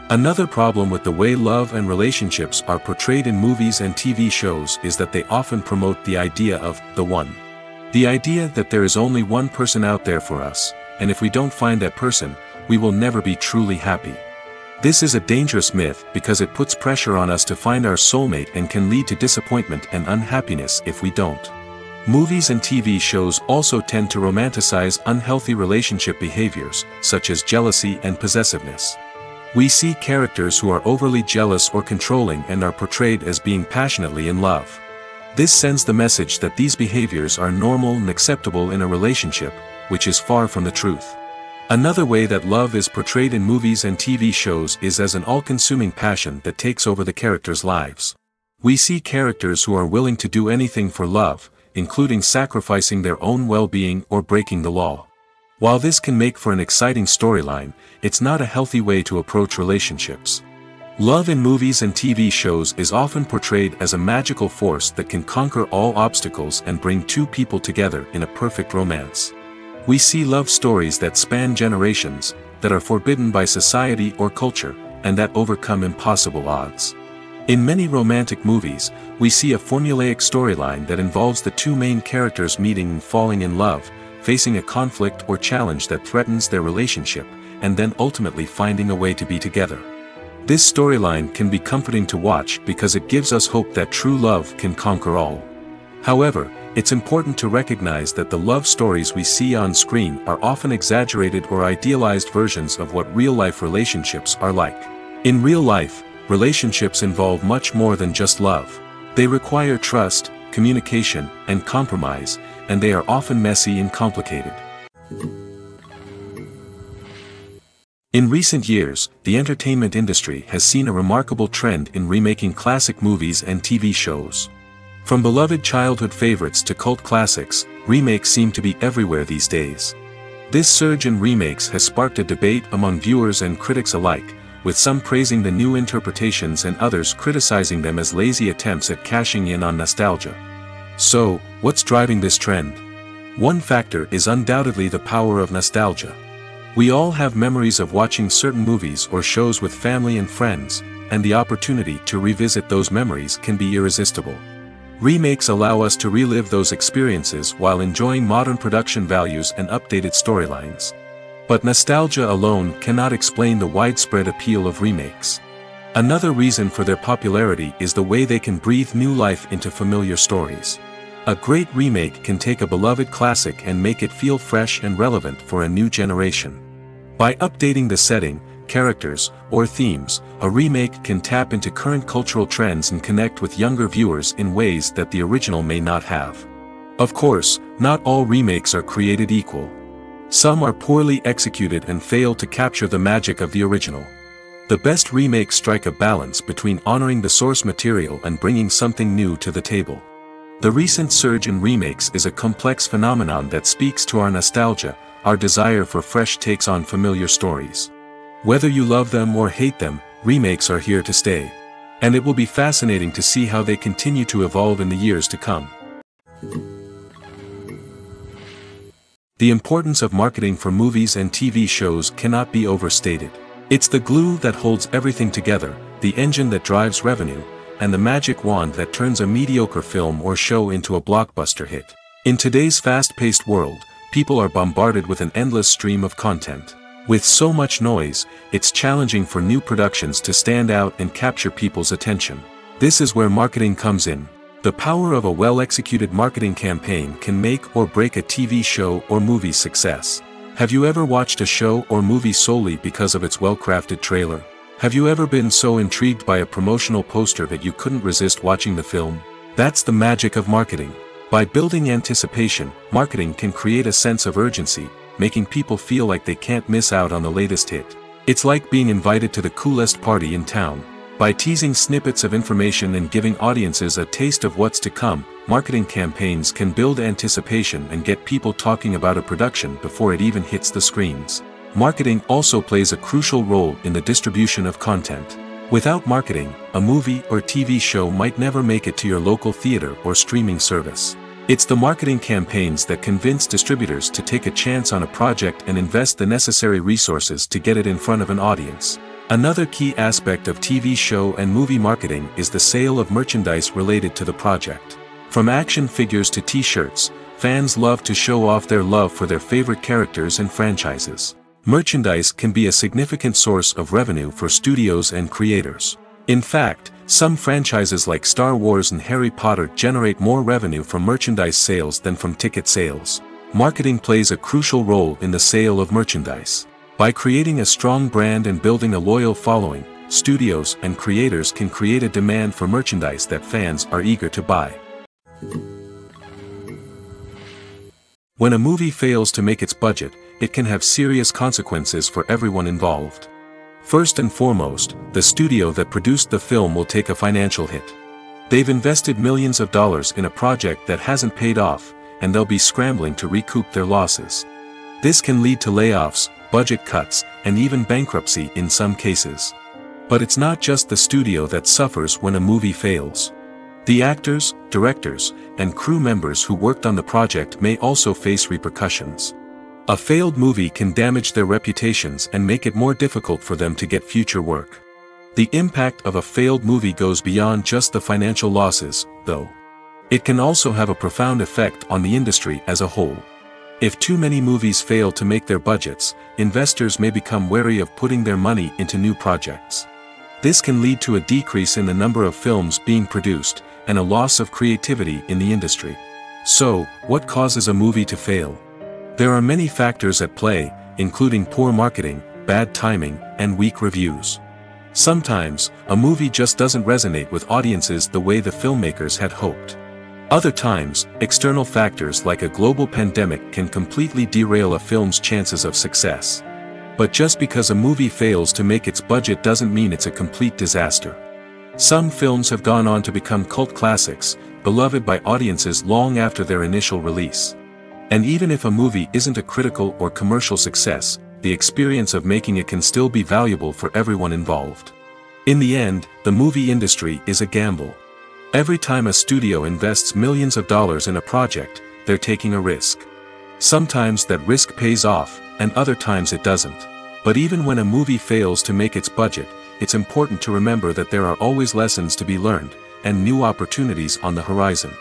Another problem with the way love and relationships are portrayed in movies and TV shows is that they often promote the idea of the one. The idea that there is only one person out there for us, and if we don't find that person, we will never be truly happy. This is a dangerous myth because it puts pressure on us to find our soulmate and can lead to disappointment and unhappiness if we don't. Movies and TV shows also tend to romanticize unhealthy relationship behaviors, such as jealousy and possessiveness. We see characters who are overly jealous or controlling and are portrayed as being passionately in love. This sends the message that these behaviors are normal and acceptable in a relationship, which is far from the truth. Another way that love is portrayed in movies and TV shows is as an all-consuming passion that takes over the characters' lives. We see characters who are willing to do anything for love, including sacrificing their own well-being or breaking the law. While this can make for an exciting storyline, it's not a healthy way to approach relationships. Love in movies and TV shows is often portrayed as a magical force that can conquer all obstacles and bring two people together in a perfect romance. We see love stories that span generations, that are forbidden by society or culture, and that overcome impossible odds. In many romantic movies, we see a formulaic storyline that involves the two main characters meeting and falling in love, facing a conflict or challenge that threatens their relationship, and then ultimately finding a way to be together. This storyline can be comforting to watch because it gives us hope that true love can conquer all. However, it's important to recognize that the love stories we see on screen are often exaggerated or idealized versions of what real-life relationships are like. In real life, relationships involve much more than just love. They require trust, communication, and compromise, and they are often messy and complicated. In recent years, the entertainment industry has seen a remarkable trend in remaking classic movies and TV shows. From beloved childhood favorites to cult classics, remakes seem to be everywhere these days. This surge in remakes has sparked a debate among viewers and critics alike, with some praising the new interpretations and others criticizing them as lazy attempts at cashing in on nostalgia. So, what's driving this trend? One factor is undoubtedly the power of nostalgia. We all have memories of watching certain movies or shows with family and friends, and the opportunity to revisit those memories can be irresistible. Remakes allow us to relive those experiences while enjoying modern production values and updated storylines. But nostalgia alone cannot explain the widespread appeal of remakes. Another reason for their popularity is the way they can breathe new life into familiar stories. A great remake can take a beloved classic and make it feel fresh and relevant for a new generation. By updating the setting, characters, or themes, a remake can tap into current cultural trends and connect with younger viewers in ways that the original may not have. Of course, not all remakes are created equal. Some are poorly executed and fail to capture the magic of the original. The best remakes strike a balance between honoring the source material and bringing something new to the table. The recent surge in remakes is a complex phenomenon that speaks to our nostalgia, our desire for fresh takes on familiar stories. Whether you love them or hate them, remakes are here to stay. And it will be fascinating to see how they continue to evolve in the years to come. The importance of marketing for movies and TV shows cannot be overstated. It's the glue that holds everything together, the engine that drives revenue, and the magic wand that turns a mediocre film or show into a blockbuster hit. In today's fast-paced world, people are bombarded with an endless stream of content. With so much noise, it's challenging for new productions to stand out and capture people's attention. This is where marketing comes in. The power of a well-executed marketing campaign can make or break a TV show or movie's success. Have you ever watched a show or movie solely because of its well-crafted trailer? Have you ever been so intrigued by a promotional poster that you couldn't resist watching the film? That's the magic of marketing. By building anticipation, marketing can create a sense of urgency, making people feel like they can't miss out on the latest hit. It's like being invited to the coolest party in town. By teasing snippets of information and giving audiences a taste of what's to come, marketing campaigns can build anticipation and get people talking about a production before it even hits the screens. Marketing also plays a crucial role in the distribution of content. Without marketing, a movie or TV show might never make it to your local theater or streaming service. It's the marketing campaigns that convince distributors to take a chance on a project and invest the necessary resources to get it in front of an audience. Another key aspect of TV show and movie marketing is the sale of merchandise related to the project. From action figures to t-shirts, fans love to show off their love for their favorite characters and franchises. Merchandise can be a significant source of revenue for studios and creators. In fact, some franchises like Star Wars and Harry Potter generate more revenue from merchandise sales than from ticket sales. Marketing plays a crucial role in the sale of merchandise. By creating a strong brand and building a loyal following, studios and creators can create a demand for merchandise that fans are eager to buy. When a movie fails to make its budget, it can have serious consequences for everyone involved. First and foremost, the studio that produced the film will take a financial hit. They've invested millions of dollars in a project that hasn't paid off, and they'll be scrambling to recoup their losses. This can lead to layoffs, budget cuts, and even bankruptcy in some cases. But it's not just the studio that suffers when a movie fails. The actors, directors, and crew members who worked on the project may also face repercussions. A failed movie can damage their reputations and make it more difficult for them to get future work. The impact of a failed movie goes beyond just the financial losses, though. It can also have a profound effect on the industry as a whole. If too many movies fail to make their budgets, investors may become wary of putting their money into new projects. This can lead to a decrease in the number of films being produced, and a loss of creativity in the industry. So, what causes a movie to fail? There are many factors at play, including poor marketing, bad timing, and weak reviews. Sometimes, a movie just doesn't resonate with audiences the way the filmmakers had hoped. Other times, external factors like a global pandemic can completely derail a film's chances of success. But just because a movie fails to make its budget doesn't mean it's a complete disaster. Some films have gone on to become cult classics, beloved by audiences long after their initial release. And even if a movie isn't a critical or commercial success, the experience of making it can still be valuable for everyone involved. In the end, the movie industry is a gamble. Every time a studio invests millions of dollars in a project, they're taking a risk. Sometimes that risk pays off, and other times it doesn't. But even when a movie fails to make its budget, it's important to remember that there are always lessons to be learned, and new opportunities on the horizon.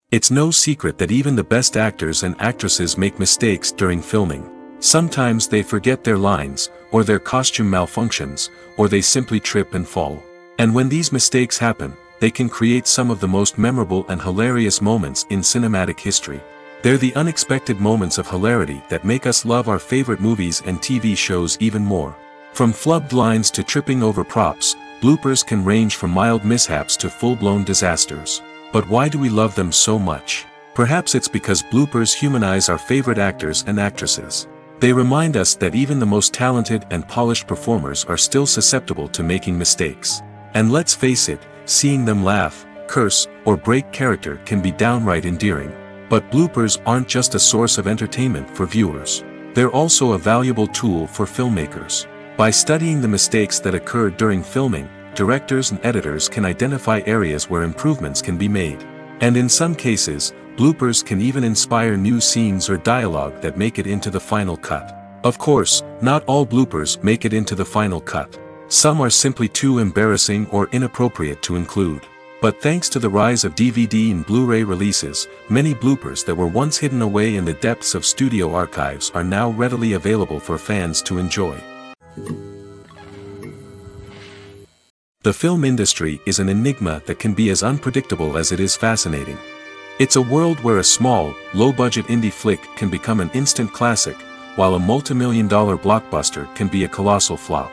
It's no secret that even the best actors and actresses make mistakes during filming. Sometimes they forget their lines, or their costume malfunctions, or they simply trip and fall. And when these mistakes happen, they can create some of the most memorable and hilarious moments in cinematic history. They're the unexpected moments of hilarity that make us love our favorite movies and TV shows even more. From flubbed lines to tripping over props, bloopers can range from mild mishaps to full-blown disasters. But why do we love them so much? Perhaps it's because bloopers humanize our favorite actors and actresses. They remind us that even the most talented and polished performers are still susceptible to making mistakes. And let's face it, seeing them laugh, curse, or break character can be downright endearing. But bloopers aren't just a source of entertainment for viewers. They're also a valuable tool for filmmakers. By studying the mistakes that occurred during filming, directors and editors can identify areas where improvements can be made. And in some cases, bloopers can even inspire new scenes or dialogue that make it into the final cut. Of course, not all bloopers make it into the final cut. Some are simply too embarrassing or inappropriate to include. But thanks to the rise of DVD and Blu-ray releases, many bloopers that were once hidden away in the depths of studio archives are now readily available for fans to enjoy. The film industry is an enigma that can be as unpredictable as it is fascinating. It's a world where a small, low-budget indie flick can become an instant classic, while a multi-million-dollar blockbuster can be a colossal flop.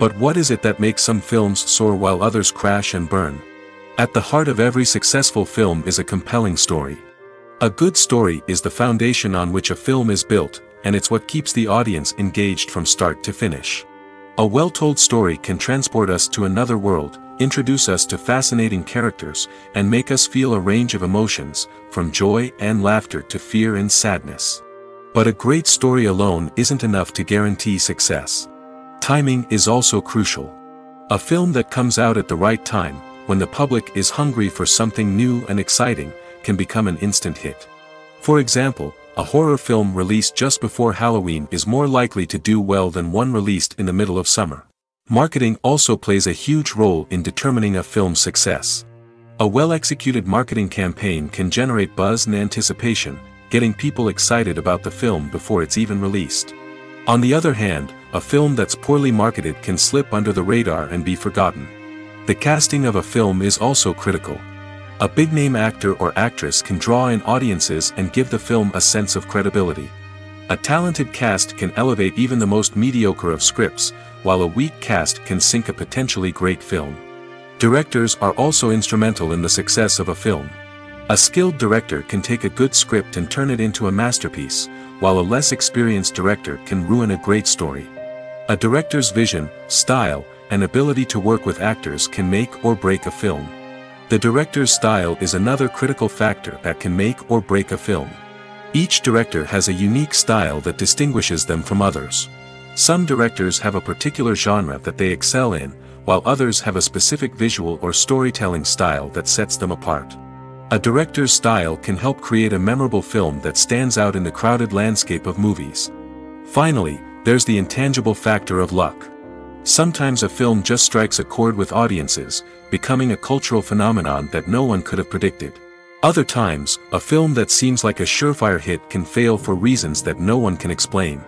But what is it that makes some films soar while others crash and burn? At the heart of every successful film is a compelling story. A good story is the foundation on which a film is built, and it's what keeps the audience engaged from start to finish. A well-told story can transport us to another world, introduce us to fascinating characters, and make us feel a range of emotions, from joy and laughter to fear and sadness. But a great story alone isn't enough to guarantee success. Timing is also crucial. A film that comes out at the right time, when the public is hungry for something new and exciting, can become an instant hit. For example, A horror film released just before Halloween is more likely to do well than one released in the middle of summer. Marketing also plays a huge role in determining a film's success. A well-executed marketing campaign can generate buzz and anticipation, getting people excited about the film before it's even released. On the other hand, a film that's poorly marketed can slip under the radar and be forgotten. The casting of a film is also critical. A big-name actor or actress can draw in audiences and give the film a sense of credibility. A talented cast can elevate even the most mediocre of scripts, while a weak cast can sink a potentially great film. Directors are also instrumental in the success of a film. A skilled director can take a good script and turn it into a masterpiece, while a less experienced director can ruin a great story. A director's vision, style, and ability to work with actors can make or break a film. The director's style is another critical factor that can make or break a film. Each director has a unique style that distinguishes them from others. Some directors have a particular genre that they excel in, while others have a specific visual or storytelling style that sets them apart. A director's style can help create a memorable film that stands out in the crowded landscape of movies. Finally, there's the intangible factor of luck. Sometimes a film just strikes a chord with audiences, becoming a cultural phenomenon that no one could have predicted. Other times, a film that seems like a surefire hit can fail for reasons that no one can explain.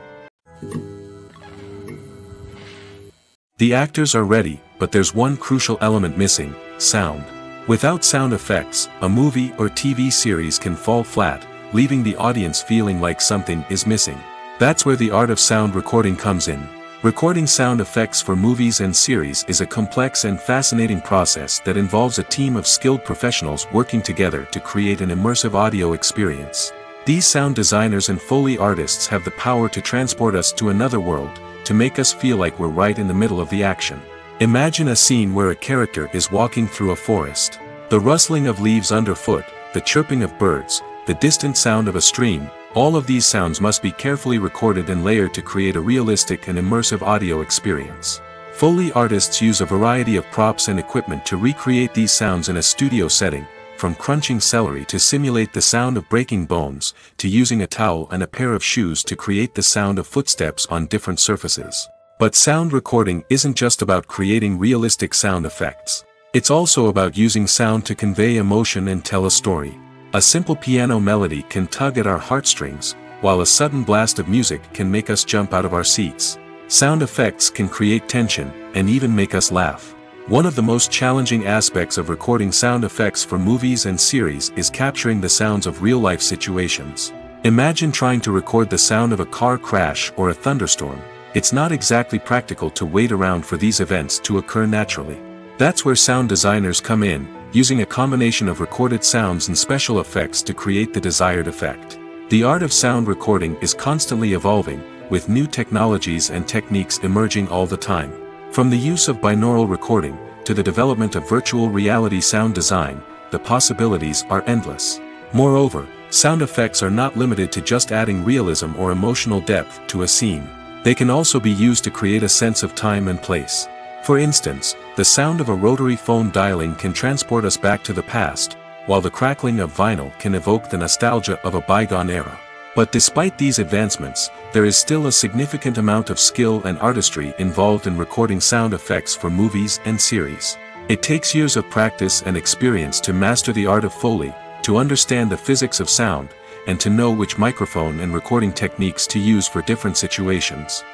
The actors are ready, but there's one crucial element missing: sound. Without sound effects, a movie or TV series can fall flat, leaving the audience feeling like something is missing. That's where the art of sound recording comes in. Recording sound effects for movies and series is a complex and fascinating process that involves a team of skilled professionals working together to create an immersive audio experience. These sound designers and Foley artists have the power to transport us to another world, to make us feel like we're right in the middle of the action. Imagine a scene where a character is walking through a forest. The rustling of leaves underfoot, the chirping of birds, the distant sound of a stream, all of these sounds must be carefully recorded and layered to create a realistic and immersive audio experience. Foley artists use a variety of props and equipment to recreate these sounds in a studio setting, from crunching celery to simulate the sound of breaking bones, to using a towel and a pair of shoes to create the sound of footsteps on different surfaces. But sound recording isn't just about creating realistic sound effects. It's also about using sound to convey emotion and tell a story. A simple piano melody can tug at our heartstrings, while a sudden blast of music can make us jump out of our seats. Sound effects can create tension, and even make us laugh. One of the most challenging aspects of recording sound effects for movies and series is capturing the sounds of real-life situations. Imagine trying to record the sound of a car crash or a thunderstorm. It's not exactly practical to wait around for these events to occur naturally. That's where sound designers come in, using a combination of recorded sounds and special effects to create the desired effect. The art of sound recording is constantly evolving, with new technologies and techniques emerging all the time. From the use of binaural recording, to the development of virtual reality sound design, the possibilities are endless. Moreover, sound effects are not limited to just adding realism or emotional depth to a scene. They can also be used to create a sense of time and place. For instance, the sound of a rotary phone dialing can transport us back to the past, while the crackling of vinyl can evoke the nostalgia of a bygone era. But despite these advancements, there is still a significant amount of skill and artistry involved in recording sound effects for movies and series. It takes years of practice and experience to master the art of Foley, to understand the physics of sound, and to know which microphone and recording techniques to use for different situations.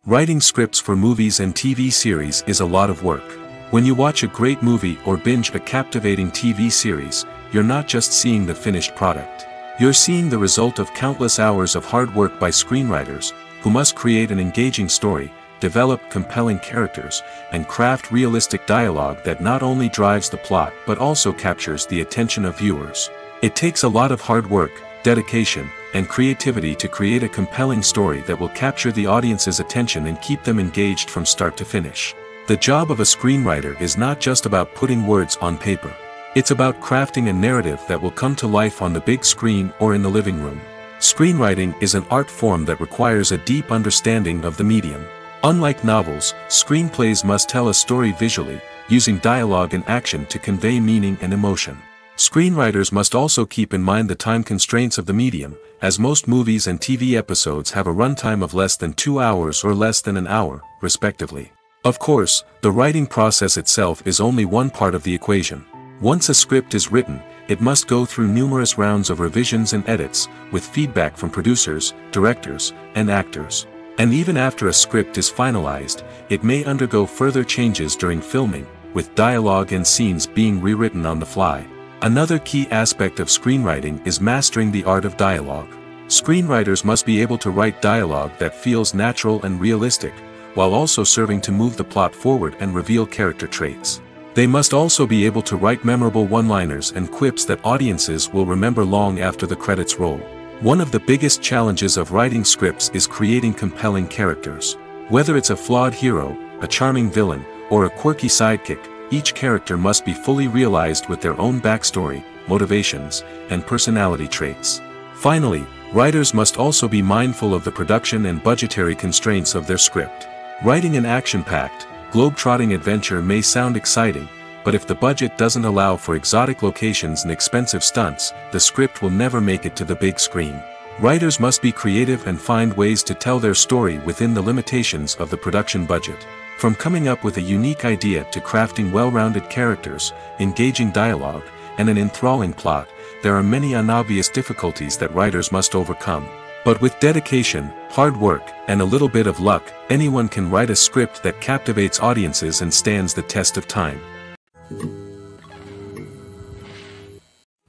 Writing scripts for movies and TV series is a lot of work. When you watch a great movie or binge a captivating TV series, you're not just seeing the finished product. You're seeing the result of countless hours of hard work by screenwriters, who must create an engaging story, develop compelling characters, and craft realistic dialogue that not only drives the plot but also captures the attention of viewers. It takes a lot of hard work, dedication, and creativity to create a compelling story that will capture the audience's attention and keep them engaged from start to finish. The job of a screenwriter is not just about putting words on paper. It's about crafting a narrative that will come to life on the big screen or in the living room. Screenwriting is an art form that requires a deep understanding of the medium. Unlike novels, screenplays must tell a story visually, using dialogue and action to convey meaning and emotion. Screenwriters must also keep in mind the time constraints of the medium, as most movies and TV episodes have a runtime of less than 2 hours or less than an hour, respectively. Of course, the writing process itself is only one part of the equation. Once a script is written, it must go through numerous rounds of revisions and edits, with feedback from producers, directors, and actors. And even after a script is finalized, it may undergo further changes during filming, with dialogue and scenes being rewritten on the fly. Another key aspect of screenwriting is mastering the art of dialogue. Screenwriters must be able to write dialogue that feels natural and realistic, while also serving to move the plot forward and reveal character traits. They must also be able to write memorable one-liners and quips that audiences will remember long after the credits roll. One of the biggest challenges of writing scripts is creating compelling characters. Whether it's a flawed hero, a charming villain, or a quirky sidekick, each character must be fully realized with their own backstory, motivations, and personality traits. Finally, writers must also be mindful of the production and budgetary constraints of their script. Writing an action-packed, globe-trotting adventure may sound exciting, but if the budget doesn't allow for exotic locations and expensive stunts, the script will never make it to the big screen. Writers must be creative and find ways to tell their story within the limitations of the production budget. From coming up with a unique idea to crafting well-rounded characters, engaging dialogue, and an enthralling plot, there are many unobvious difficulties that writers must overcome. But with dedication, hard work, and a little bit of luck, anyone can write a script that captivates audiences and stands the test of time.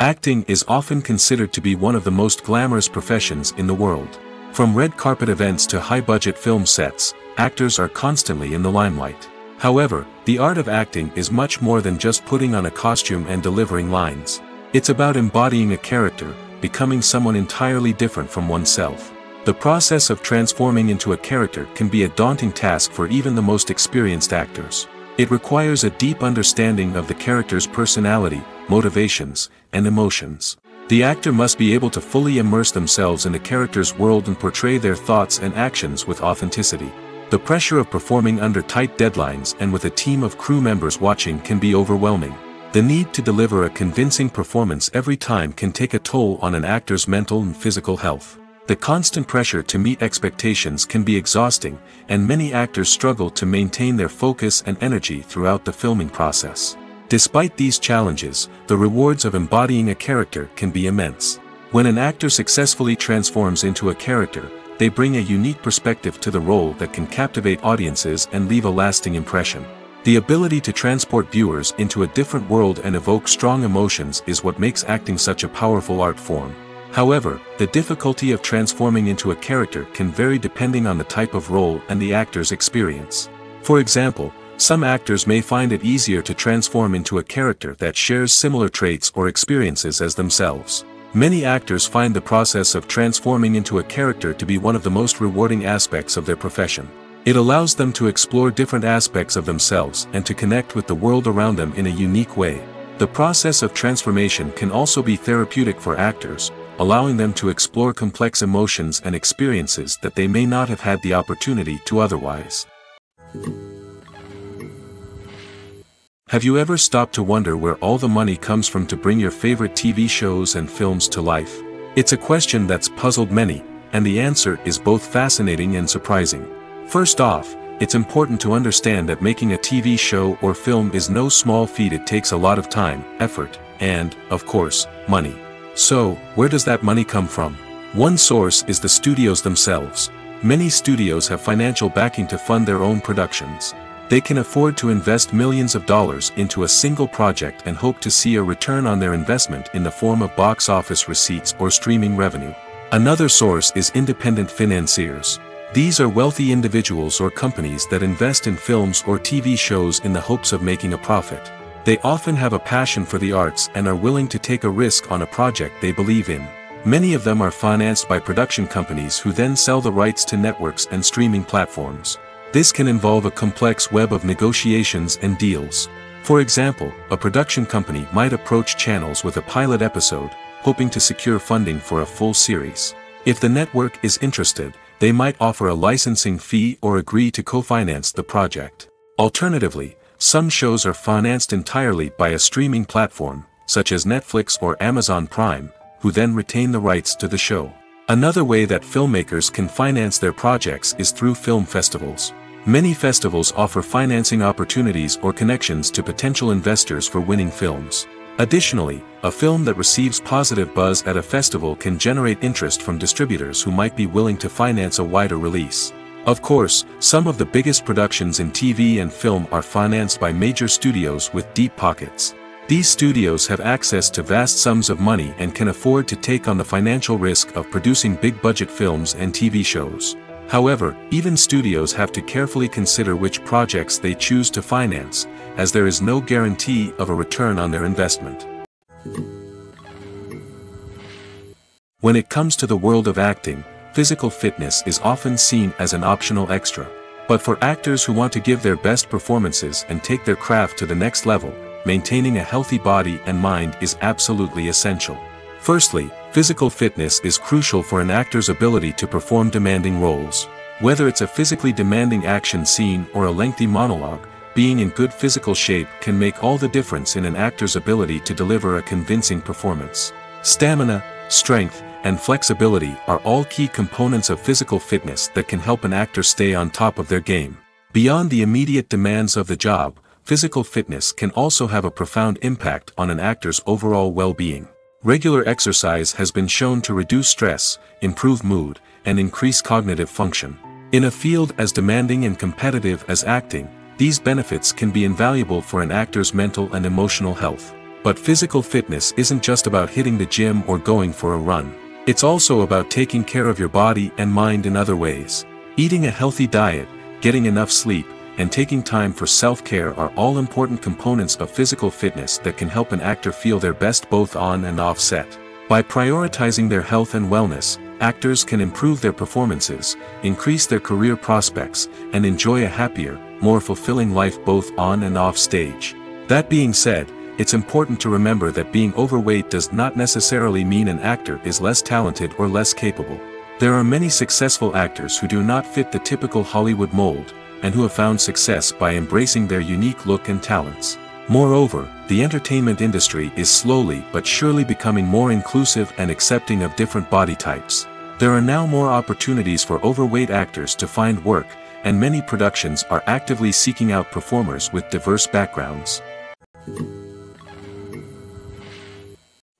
Acting is often considered to be one of the most glamorous professions in the world. From red carpet events to high-budget film sets, actors are constantly in the limelight. However, the art of acting is much more than just putting on a costume and delivering lines. It's about embodying a character, becoming someone entirely different from oneself. The process of transforming into a character can be a daunting task for even the most experienced actors. It requires a deep understanding of the character's personality, motivations, and emotions. The actor must be able to fully immerse themselves in the character's world and portray their thoughts and actions with authenticity. The pressure of performing under tight deadlines and with a team of crew members watching can be overwhelming. The need to deliver a convincing performance every time can take a toll on an actor's mental and physical health. The constant pressure to meet expectations can be exhausting, and many actors struggle to maintain their focus and energy throughout the filming process. Despite these challenges, the rewards of embodying a character can be immense. When an actor successfully transforms into a character, they bring a unique perspective to the role that can captivate audiences and leave a lasting impression. The ability to transport viewers into a different world and evoke strong emotions is what makes acting such a powerful art form. However, the difficulty of transforming into a character can vary depending on the type of role and the actor's experience. For example, some actors may find it easier to transform into a character that shares similar traits or experiences as themselves. Many actors find the process of transforming into a character to be one of the most rewarding aspects of their profession. It allows them to explore different aspects of themselves and to connect with the world around them in a unique way. The process of transformation can also be therapeutic for actors, allowing them to explore complex emotions and experiences that they may not have had the opportunity to otherwise. Have you ever stopped to wonder where all the money comes from to bring your favorite TV shows and films to life? It's a question that's puzzled many, and the answer is both fascinating and surprising. First off, it's important to understand that making a TV show or film is no small feat. It takes a lot of time, effort, and, of course, money. So, where does that money come from? One source is the studios themselves. Many studios have financial backing to fund their own productions. They can afford to invest millions of dollars into a single project and hope to see a return on their investment in the form of box office receipts or streaming revenue. Another source is independent financiers. These are wealthy individuals or companies that invest in films or TV shows in the hopes of making a profit. They often have a passion for the arts and are willing to take a risk on a project they believe in. Many of them are financed by production companies who then sell the rights to networks and streaming platforms. This can involve a complex web of negotiations and deals. For example, a production company might approach channels with a pilot episode, hoping to secure funding for a full series. If the network is interested, they might offer a licensing fee or agree to co-finance the project. Alternatively, some shows are financed entirely by a streaming platform, such as Netflix or Amazon Prime, who then retain the rights to the show. Another way that filmmakers can finance their projects is through film festivals. Many festivals offer financing opportunities or connections to potential investors for winning films. Additionally, a film that receives positive buzz at a festival can generate interest from distributors who might be willing to finance a wider release. Of course, some of the biggest productions in TV and film are financed by major studios with deep pockets. These studios have access to vast sums of money and can afford to take on the financial risk of producing big-budget films and TV shows. However, even studios have to carefully consider which projects they choose to finance, as there is no guarantee of a return on their investment. When it comes to the world of acting, physical fitness is often seen as an optional extra. But for actors who want to give their best performances and take their craft to the next level, maintaining a healthy body and mind is absolutely essential. Firstly, physical fitness is crucial for an actor's ability to perform demanding roles. Whether it's a physically demanding action scene or a lengthy monologue, being in good physical shape can make all the difference in an actor's ability to deliver a convincing performance. Stamina, strength, and flexibility are all key components of physical fitness that can help an actor stay on top of their game. Beyond the immediate demands of the job, physical fitness can also have a profound impact on an actor's overall well-being. Regular exercise has been shown to reduce stress, improve mood, and increase cognitive function. In a field as demanding and competitive as acting, these benefits can be invaluable for an actor's mental and emotional health. But physical fitness isn't just about hitting the gym or going for a run. It's also about taking care of your body and mind in other ways. Eating a healthy diet, getting enough sleep, and taking time for self-care are all important components of physical fitness that can help an actor feel their best both on and off set. By prioritizing their health and wellness, actors can improve their performances, increase their career prospects, and enjoy a happier, more fulfilling life both on and off stage. That being said, it's important to remember that being overweight does not necessarily mean an actor is less talented or less capable. There are many successful actors who do not fit the typical Hollywood mold, and who have found success by embracing their unique look and talents. Moreover, the entertainment industry is slowly but surely becoming more inclusive and accepting of different body types. There are now more opportunities for overweight actors to find work, and many productions are actively seeking out performers with diverse backgrounds.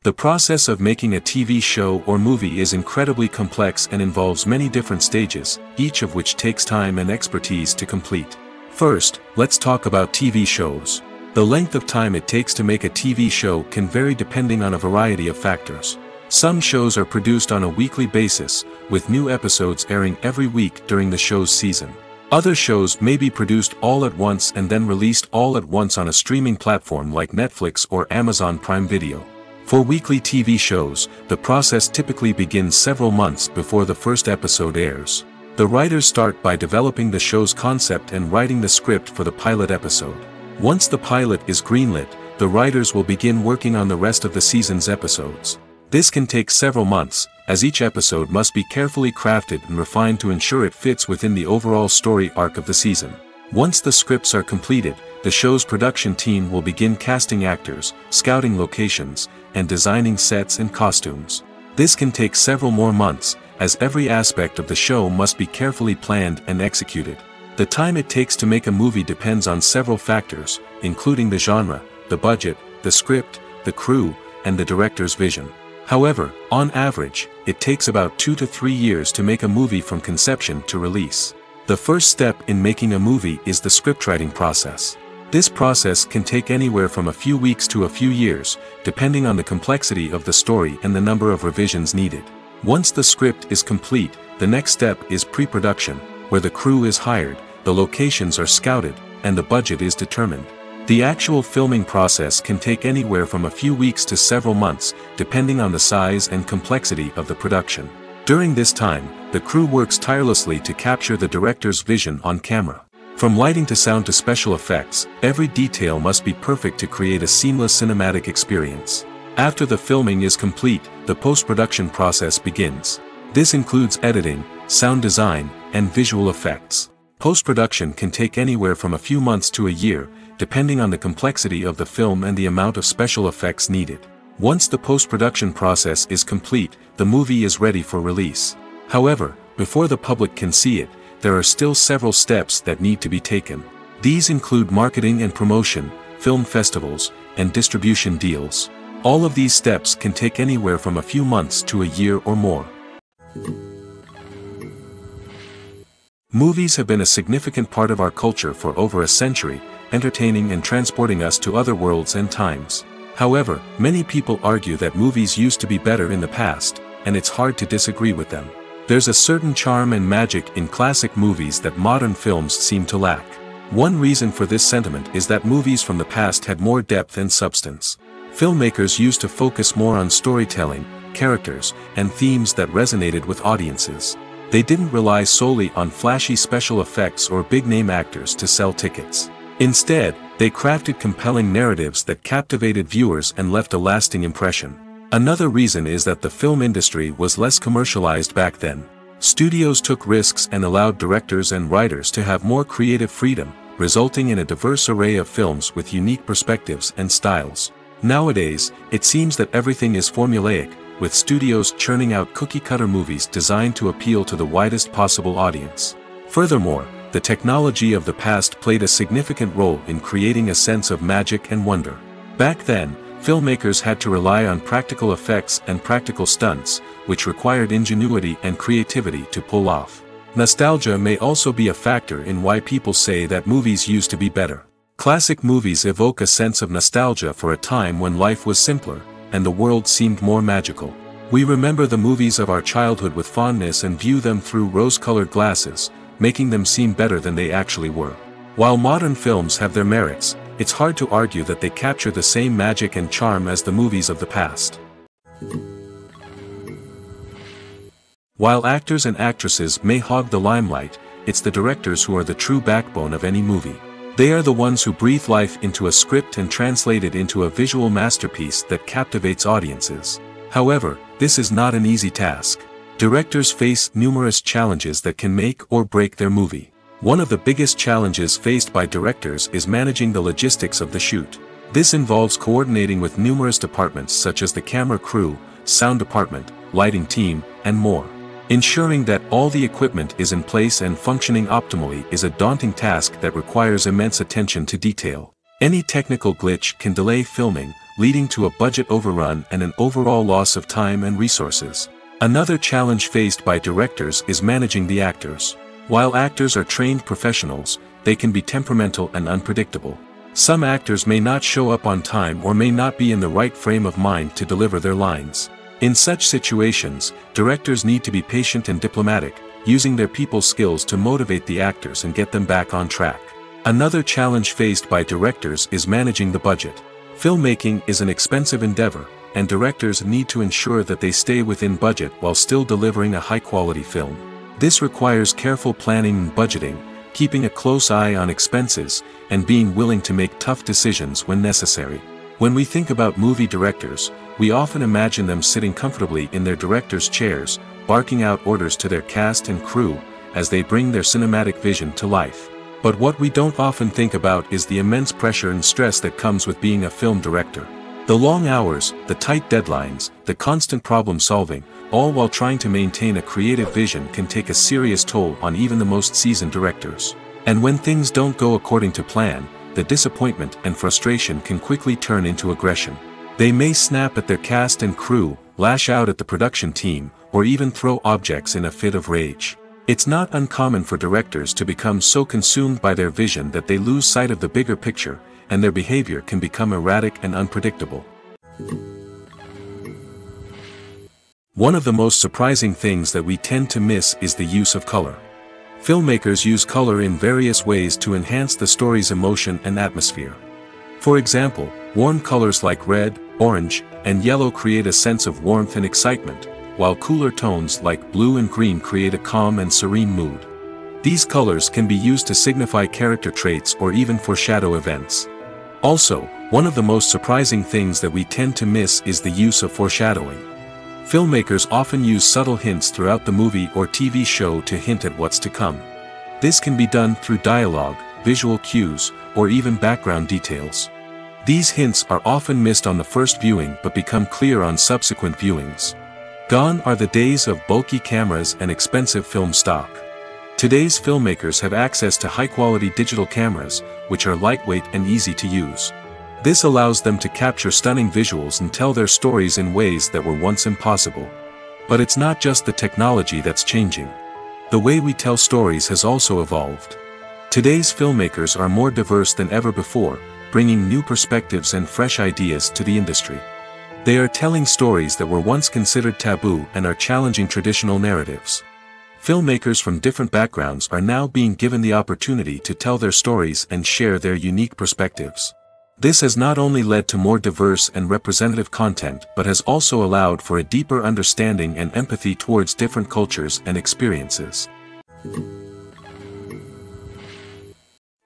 The process of making a TV show or movie is incredibly complex and involves many different stages, each of which takes time and expertise to complete. First, let's talk about TV shows. The length of time it takes to make a TV show can vary depending on a variety of factors. Some shows are produced on a weekly basis, with new episodes airing every week during the show's season. Other shows may be produced all at once and then released all at once on a streaming platform like Netflix or Amazon Prime Video. For weekly TV shows, the process typically begins several months before the first episode airs. The writers start by developing the show's concept and writing the script for the pilot episode. Once the pilot is greenlit, the writers will begin working on the rest of the season's episodes. This can take several months, as each episode must be carefully crafted and refined to ensure it fits within the overall story arc of the season. Once the scripts are completed, the show's production team will begin casting actors, scouting locations, and designing sets and costumes. This can take several more months, as every aspect of the show must be carefully planned and executed. The time it takes to make a movie depends on several factors, including the genre, the budget, the script, the crew, and the director's vision. However, on average, it takes about 2 to 3 years to make a movie from conception to release. The first step in making a movie is the scriptwriting process. This process can take anywhere from a few weeks to a few years, depending on the complexity of the story and the number of revisions needed. Once the script is complete, the next step is pre-production, where the crew is hired, the locations are scouted, and the budget is determined. The actual filming process can take anywhere from a few weeks to several months, depending on the size and complexity of the production. During this time, the crew works tirelessly to capture the director's vision on camera. From lighting to sound to special effects, every detail must be perfect to create a seamless cinematic experience. After the filming is complete, the post-production process begins. This includes editing, sound design, and visual effects. Post-production can take anywhere from a few months to a year, depending on the complexity of the film and the amount of special effects needed. Once the post-production process is complete, the movie is ready for release. However, before the public can see it, there are still several steps that need to be taken. These include marketing and promotion, film festivals, and distribution deals. All of these steps can take anywhere from a few months to a year or more. Movies have been a significant part of our culture for over a century, entertaining and transporting us to other worlds and times. However, many people argue that movies used to be better in the past, and it's hard to disagree with them. There's a certain charm and magic in classic movies that modern films seem to lack. One reason for this sentiment is that movies from the past had more depth and substance. Filmmakers used to focus more on storytelling, characters, and themes that resonated with audiences. They didn't rely solely on flashy special effects or big-name actors to sell tickets. Instead, they crafted compelling narratives that captivated viewers and left a lasting impression. Another reason is that the film industry was less commercialized back then. Studios took risks and allowed directors and writers to have more creative freedom, resulting in a diverse array of films with unique perspectives and styles. Nowadays, it seems that everything is formulaic, with studios churning out cookie-cutter movies designed to appeal to the widest possible audience. Furthermore, the technology of the past played a significant role in creating a sense of magic and wonder. Back then, filmmakers had to rely on practical effects and practical stunts, which required ingenuity and creativity to pull off. Nostalgia may also be a factor in why people say that movies used to be better. Classic movies evoke a sense of nostalgia for a time when life was simpler, and the world seemed more magical. We remember the movies of our childhood with fondness and view them through rose-colored glasses, making them seem better than they actually were. While modern films have their merits, it's hard to argue that they capture the same magic and charm as the movies of the past. While actors and actresses may hog the limelight, it's the directors who are the true backbone of any movie. They are the ones who breathe life into a script and translate it into a visual masterpiece that captivates audiences. However, this is not an easy task. Directors face numerous challenges that can make or break their movie. One of the biggest challenges faced by directors is managing the logistics of the shoot. This involves coordinating with numerous departments such as the camera crew, sound department, lighting team, and more. Ensuring that all the equipment is in place and functioning optimally is a daunting task that requires immense attention to detail. Any technical glitch can delay filming, leading to a budget overrun and an overall loss of time and resources. Another challenge faced by directors is managing the actors. While actors are trained professionals, they can be temperamental and unpredictable. Some actors may not show up on time or may not be in the right frame of mind to deliver their lines. In such situations, directors need to be patient and diplomatic, using their people skills to motivate the actors and get them back on track. Another challenge faced by directors is managing the budget. Filmmaking is an expensive endeavor, and directors need to ensure that they stay within budget while still delivering a high-quality film. This requires careful planning and budgeting, keeping a close eye on expenses, and being willing to make tough decisions when necessary. When we think about movie directors, we often imagine them sitting comfortably in their director's chairs, barking out orders to their cast and crew, as they bring their cinematic vision to life. But what we don't often think about is the immense pressure and stress that comes with being a film director. The long hours, the tight deadlines, the constant problem solving, all while trying to maintain a creative vision can take a serious toll on even the most seasoned directors. And when things don't go according to plan, the disappointment and frustration can quickly turn into aggression. They may snap at their cast and crew, lash out at the production team, or even throw objects in a fit of rage. It's not uncommon for directors to become so consumed by their vision that they lose sight of the bigger picture, and their behavior can become erratic and unpredictable. One of the most surprising things that we tend to miss is the use of color. Filmmakers use color in various ways to enhance the story's emotion and atmosphere. For example, warm colors like red, orange, and yellow create a sense of warmth and excitement, while cooler tones like blue and green create a calm and serene mood. These colors can be used to signify character traits or even foreshadow events. Also, one of the most surprising things that we tend to miss is the use of foreshadowing. Filmmakers often use subtle hints throughout the movie or TV show to hint at what's to come. This can be done through dialogue, visual cues, or even background details. These hints are often missed on the first viewing but become clear on subsequent viewings. Gone are the days of bulky cameras and expensive film stock. Today's filmmakers have access to high-quality digital cameras, which are lightweight and easy to use. This allows them to capture stunning visuals and tell their stories in ways that were once impossible. But it's not just the technology that's changing. The way we tell stories has also evolved. Today's filmmakers are more diverse than ever before, bringing new perspectives and fresh ideas to the industry. They are telling stories that were once considered taboo and are challenging traditional narratives. Filmmakers from different backgrounds are now being given the opportunity to tell their stories and share their unique perspectives. This has not only led to more diverse and representative content but has also allowed for a deeper understanding and empathy towards different cultures and experiences.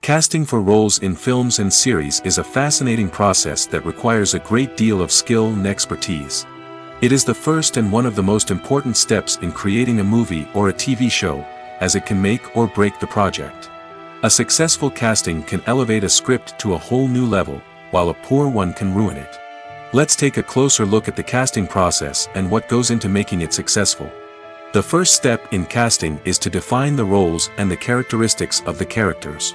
Casting for roles in films and series is a fascinating process that requires a great deal of skill and expertise. It is the first and one of the most important steps in creating a movie or a TV show, as it can make or break the project. A successful casting can elevate a script to a whole new level, while a poor one can ruin it. Let's take a closer look at the casting process and what goes into making it successful. The first step in casting is to define the roles and the characteristics of the characters.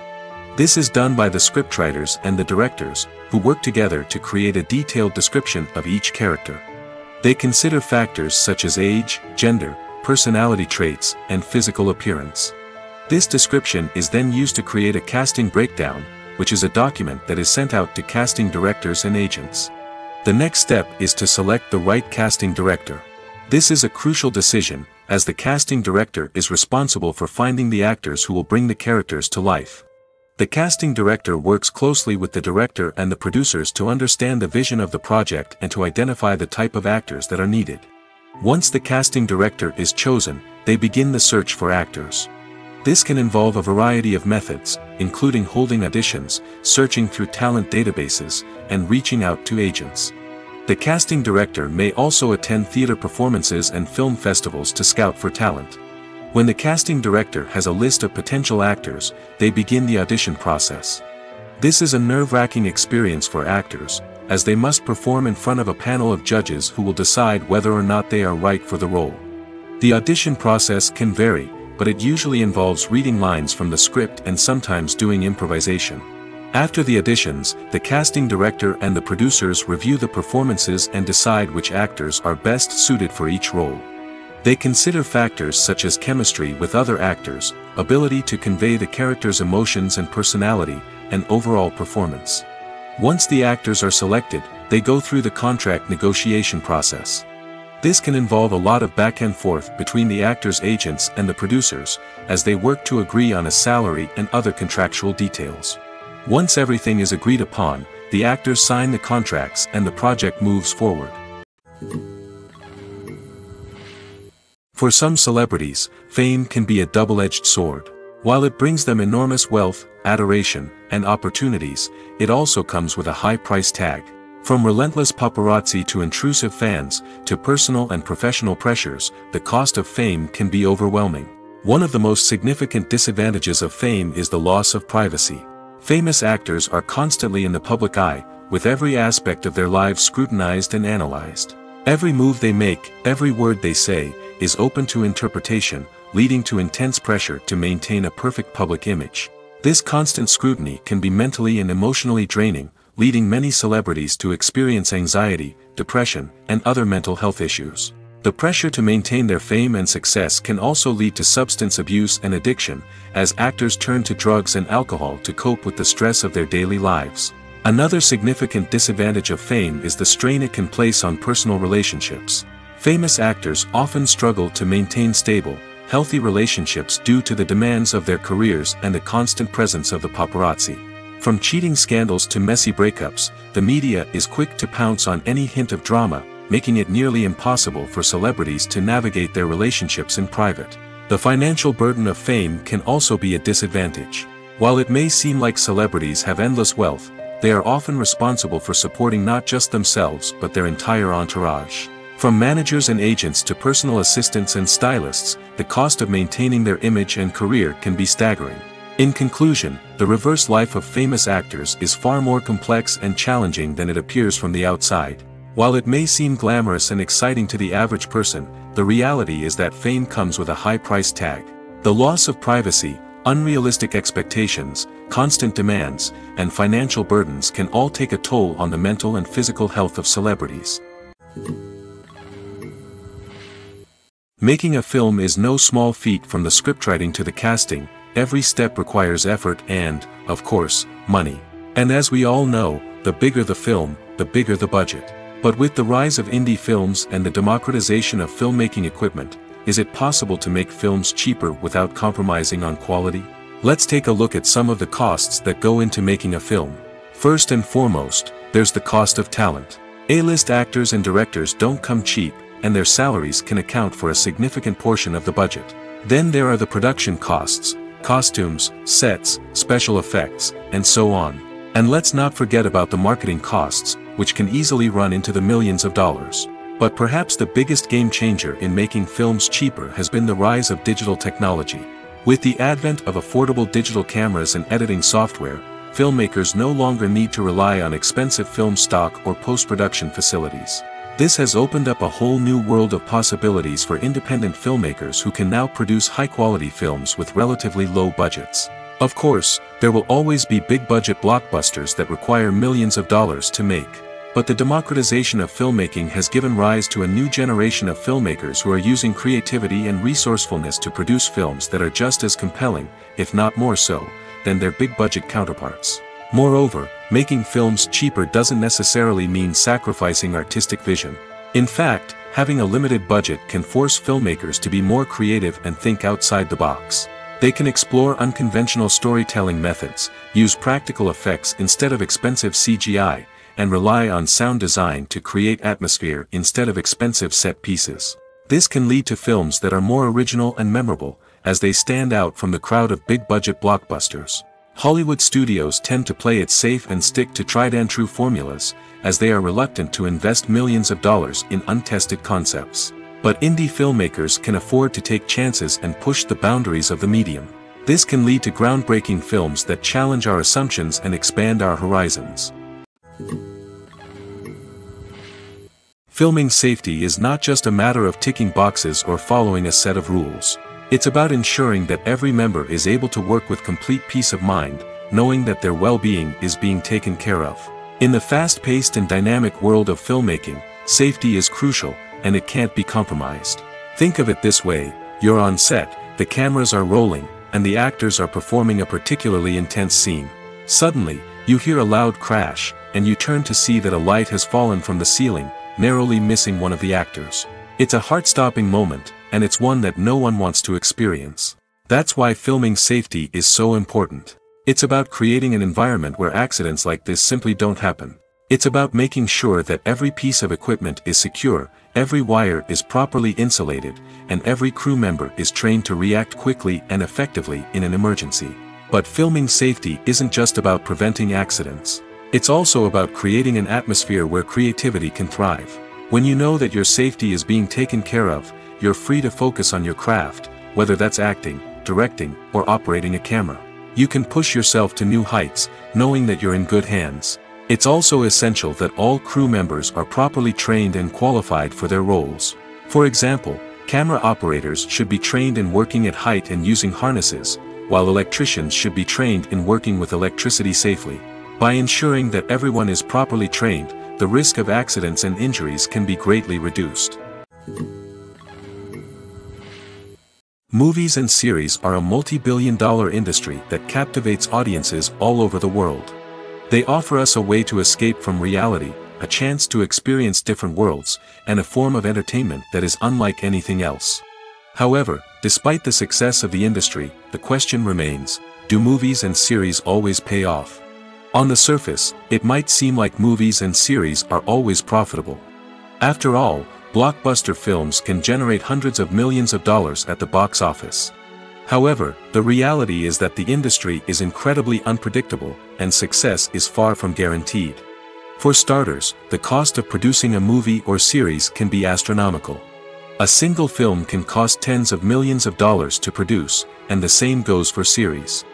This is done by the scriptwriters and the directors, who work together to create a detailed description of each character. They consider factors such as age, gender, personality traits, and physical appearance. This description is then used to create a casting breakdown, which is a document that is sent out to casting directors and agents. The next step is to select the right casting director. This is a crucial decision, as the casting director is responsible for finding the actors who will bring the characters to life. The casting director works closely with the director and the producers to understand the vision of the project and to identify the type of actors that are needed. Once the casting director is chosen, they begin the search for actors. This can involve a variety of methods, including holding auditions, searching through talent databases, and reaching out to agents. The casting director may also attend theater performances and film festivals to scout for talent. When the casting director has a list of potential actors, they begin the audition process. This is a nerve-wracking experience for actors, as they must perform in front of a panel of judges who will decide whether or not they are right for the role. The audition process can vary, but it usually involves reading lines from the script and sometimes doing improvisation. After the auditions, the casting director and the producers review the performances and decide which actors are best suited for each role. They consider factors such as chemistry with other actors, ability to convey the character's emotions and personality, and overall performance. Once the actors are selected, they go through the contract negotiation process. This can involve a lot of back and forth between the actors' agents and the producers, as they work to agree on a salary and other contractual details. Once everything is agreed upon, the actors sign the contracts and the project moves forward. For some celebrities, fame can be a double-edged sword. While it brings them enormous wealth, adoration, and opportunities, it also comes with a high price tag. From relentless paparazzi to intrusive fans, to personal and professional pressures, the cost of fame can be overwhelming. One of the most significant disadvantages of fame is the loss of privacy. Famous actors are constantly in the public eye, with every aspect of their lives scrutinized and analyzed. Every move they make, every word they say, is open to interpretation, leading to intense pressure to maintain a perfect public image. This constant scrutiny can be mentally and emotionally draining, leading many celebrities to experience anxiety, depression, and other mental health issues. The pressure to maintain their fame and success can also lead to substance abuse and addiction, as actors turn to drugs and alcohol to cope with the stress of their daily lives. Another significant disadvantage of fame is the strain it can place on personal relationships. Famous actors often struggle to maintain stable, healthy relationships due to the demands of their careers and the constant presence of the paparazzi. From cheating scandals to messy breakups, the media is quick to pounce on any hint of drama, making it nearly impossible for celebrities to navigate their relationships in private. The financial burden of fame can also be a disadvantage. While it may seem like celebrities have endless wealth, they are often responsible for supporting not just themselves but their entire entourage. From managers and agents to personal assistants and stylists, the cost of maintaining their image and career can be staggering. In conclusion, the reverse life of famous actors is far more complex and challenging than it appears from the outside. While it may seem glamorous and exciting to the average person, the reality is that fame comes with a high price tag. The loss of privacy, unrealistic expectations, constant demands, and financial burdens can all take a toll on the mental and physical health of celebrities. Making a film is no small feat. From the scriptwriting to the casting, every step requires effort and, of course, money. And as we all know, the bigger the film, the bigger the budget. But with the rise of indie films and the democratization of filmmaking equipment, is it possible to make films cheaper without compromising on quality? Let's take a look at some of the costs that go into making a film. First and foremost, there's the cost of talent. A-list actors and directors don't come cheap, and their salaries can account for a significant portion of the budget. Then there are the production costs, costumes, sets, special effects, and so on. And let's not forget about the marketing costs, which can easily run into the millions of dollars. But perhaps the biggest game changer in making films cheaper has been the rise of digital technology. With the advent of affordable digital cameras and editing software, filmmakers no longer need to rely on expensive film stock or post-production facilities. This has opened up a whole new world of possibilities for independent filmmakers who can now produce high-quality films with relatively low budgets. Of course, there will always be big-budget blockbusters that require millions of dollars to make. But the democratization of filmmaking has given rise to a new generation of filmmakers who are using creativity and resourcefulness to produce films that are just as compelling, if not more so, than their big-budget counterparts. Moreover, making films cheaper doesn't necessarily mean sacrificing artistic vision. In fact, having a limited budget can force filmmakers to be more creative and think outside the box. They can explore unconventional storytelling methods, use practical effects instead of expensive CGI, and rely on sound design to create atmosphere instead of expensive set pieces. This can lead to films that are more original and memorable, as they stand out from the crowd of big-budget blockbusters. Hollywood studios tend to play it safe and stick to tried-and-true formulas, as they are reluctant to invest millions of dollars in untested concepts. But indie filmmakers can afford to take chances and push the boundaries of the medium. This can lead to groundbreaking films that challenge our assumptions and expand our horizons. Filming safety is not just a matter of ticking boxes or following a set of rules. It's about ensuring that every member is able to work with complete peace of mind, knowing that their well-being is being taken care of. In the fast-paced and dynamic world of filmmaking, safety is crucial, and it can't be compromised. Think of it this way: you're on set, the cameras are rolling, and the actors are performing a particularly intense scene. Suddenly, you hear a loud crash, and you turn to see that a light has fallen from the ceiling, narrowly missing one of the actors. It's a heart-stopping moment, and it's one that no one wants to experience. That's why filming safety is so important. It's about creating an environment where accidents like this simply don't happen. It's about making sure that every piece of equipment is secure, every wire is properly insulated, and every crew member is trained to react quickly and effectively in an emergency. But filming safety isn't just about preventing accidents. It's also about creating an atmosphere where creativity can thrive. When you know that your safety is being taken care of, you're free to focus on your craft, whether that's acting, directing, or operating a camera. You can push yourself to new heights, knowing that you're in good hands. It's also essential that all crew members are properly trained and qualified for their roles. For example, camera operators should be trained in working at height and using harnesses, while electricians should be trained in working with electricity safely. By ensuring that everyone is properly trained, the risk of accidents and injuries can be greatly reduced. Movies and series are a multi-billion-dollar industry that captivates audiences all over the world. They offer us a way to escape from reality, a chance to experience different worlds, and a form of entertainment that is unlike anything else. However, despite the success of the industry, the question remains: do movies and series always pay off? On the surface, it might seem like movies and series are always profitable. After all, blockbuster films can generate hundreds of millions of dollars at the box office. However, the reality is that the industry is incredibly unpredictable, and success is far from guaranteed. For starters, the cost of producing a movie or series can be astronomical. A single film can cost tens of millions of dollars to produce, and the same goes for series.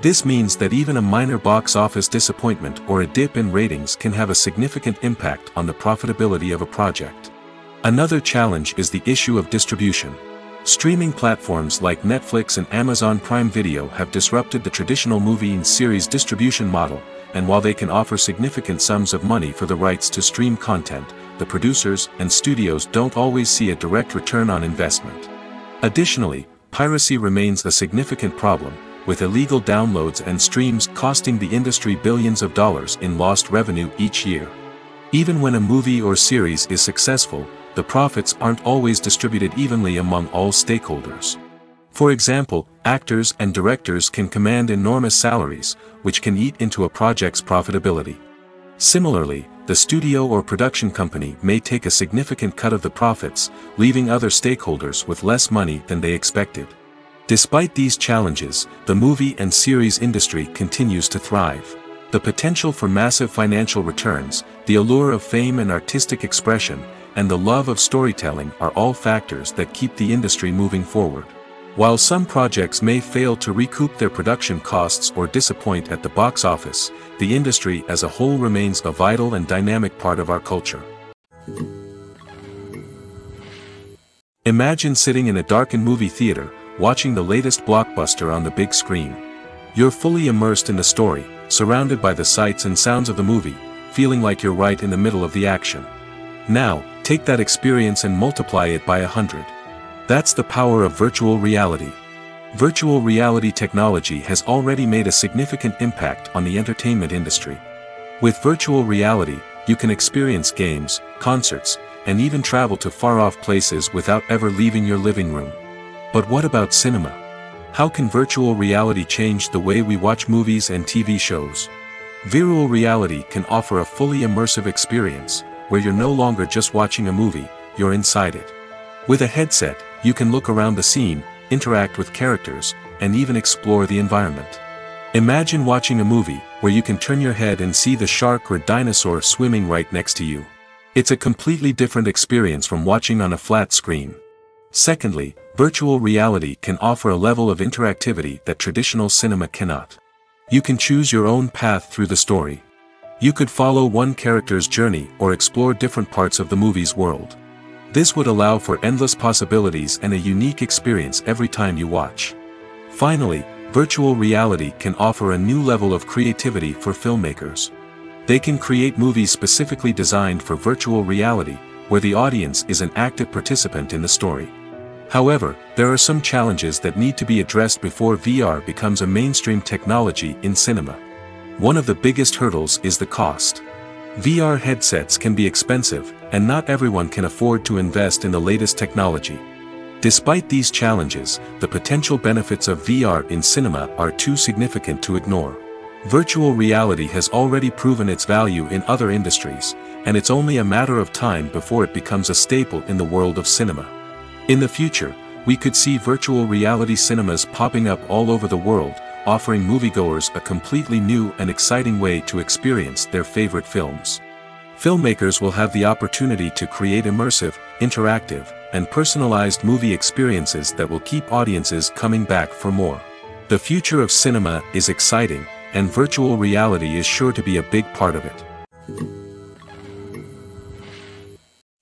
This means that even a minor box office disappointment or a dip in ratings can have a significant impact on the profitability of a project. Another challenge is the issue of distribution. Streaming platforms like Netflix and Amazon Prime Video have disrupted the traditional movie and series distribution model, and while they can offer significant sums of money for the rights to stream content, the producers and studios don't always see a direct return on investment. Additionally, piracy remains a significant problem, with illegal downloads and streams costing the industry billions of dollars in lost revenue each year. Even when a movie or series is successful, the profits aren't always distributed evenly among all stakeholders. For example, actors and directors can command enormous salaries, which can eat into a project's profitability. Similarly, the studio or production company may take a significant cut of the profits, leaving other stakeholders with less money than they expected. Despite these challenges, the movie and series industry continues to thrive. The potential for massive financial returns, the allure of fame and artistic expression, and the love of storytelling are all factors that keep the industry moving forward. While some projects may fail to recoup their production costs or disappoint at the box office, the industry as a whole remains a vital and dynamic part of our culture. Imagine sitting in a darkened movie theater, watching the latest blockbuster on the big screen. You're fully immersed in the story, surrounded by the sights and sounds of the movie, feeling like you're right in the middle of the action. Now, take that experience and multiply it by 100. That's the power of virtual reality. Virtual reality technology has already made a significant impact on the entertainment industry. With virtual reality, you can experience games, concerts, and even travel to far-off places without ever leaving your living room. But what about cinema? How can virtual reality change the way we watch movies and TV shows? Virtual reality can offer a fully immersive experience, where you're no longer just watching a movie, you're inside it. With a headset, you can look around the scene, interact with characters, and even explore the environment. Imagine watching a movie where you can turn your head and see the shark or dinosaur swimming right next to you. It's a completely different experience from watching on a flat screen. Secondly, virtual reality can offer a level of interactivity that traditional cinema cannot. You can choose your own path through the story. You could follow one character's journey or explore different parts of the movie's world. This would allow for endless possibilities and a unique experience every time you watch. Finally, virtual reality can offer a new level of creativity for filmmakers. They can create movies specifically designed for virtual reality, where the audience is an active participant in the story. However, there are some challenges that need to be addressed before VR becomes a mainstream technology in cinema. One of the biggest hurdles is the cost. VR headsets can be expensive, and not everyone can afford to invest in the latest technology. Despite these challenges, the potential benefits of VR in cinema are too significant to ignore. Virtual reality has already proven its value in other industries, and it's only a matter of time before it becomes a staple in the world of cinema. In the future, we could see virtual reality cinemas popping up all over the world, offering moviegoers a completely new and exciting way to experience their favorite films. Filmmakers will have the opportunity to create immersive, interactive, and personalized movie experiences that will keep audiences coming back for more. The future of cinema is exciting, and virtual reality is sure to be a big part of it.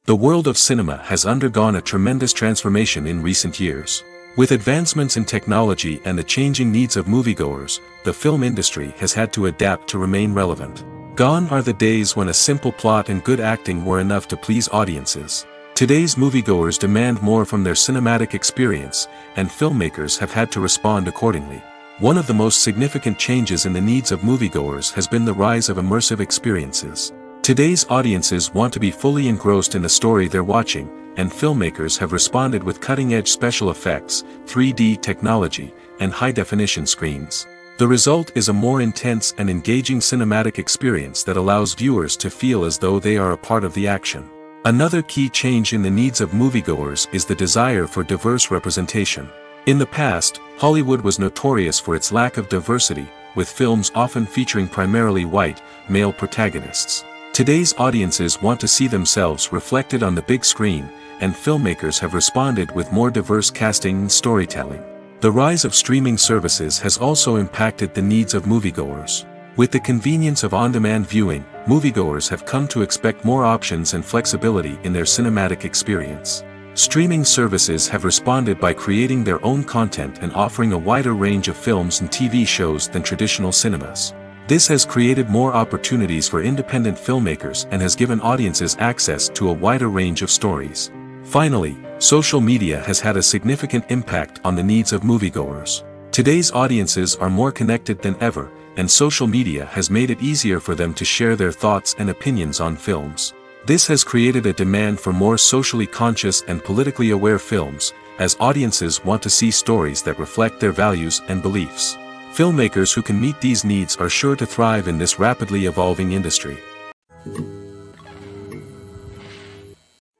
The world of cinema has undergone a tremendous transformation in recent years. With advancements in technology and the changing needs of moviegoers, the film industry has had to adapt to remain relevant. Gone are the days when a simple plot and good acting were enough to please audiences. Today's moviegoers demand more from their cinematic experience, and filmmakers have had to respond accordingly. One of the most significant changes in the needs of moviegoers has been the rise of immersive experiences. Today's audiences want to be fully engrossed in the story they're watching, and filmmakers have responded with cutting-edge special effects, 3D technology, and high-definition screens. The result is a more intense and engaging cinematic experience that allows viewers to feel as though they are a part of the action. Another key change in the needs of moviegoers is the desire for diverse representation. In the past, Hollywood was notorious for its lack of diversity, with films often featuring primarily white, male protagonists. Today's audiences want to see themselves reflected on the big screen, and filmmakers have responded with more diverse casting and storytelling. The rise of streaming services has also impacted the needs of moviegoers. With the convenience of on-demand viewing, moviegoers have come to expect more options and flexibility in their cinematic experience. Streaming services have responded by creating their own content and offering a wider range of films and TV shows than traditional cinemas. This has created more opportunities for independent filmmakers and has given audiences access to a wider range of stories. Finally, social media has had a significant impact on the needs of moviegoers. Today's audiences are more connected than ever, and social media has made it easier for them to share their thoughts and opinions on films. This has created a demand for more socially conscious and politically aware films, as audiences want to see stories that reflect their values and beliefs. Filmmakers who can meet these needs are sure to thrive in this rapidly evolving industry.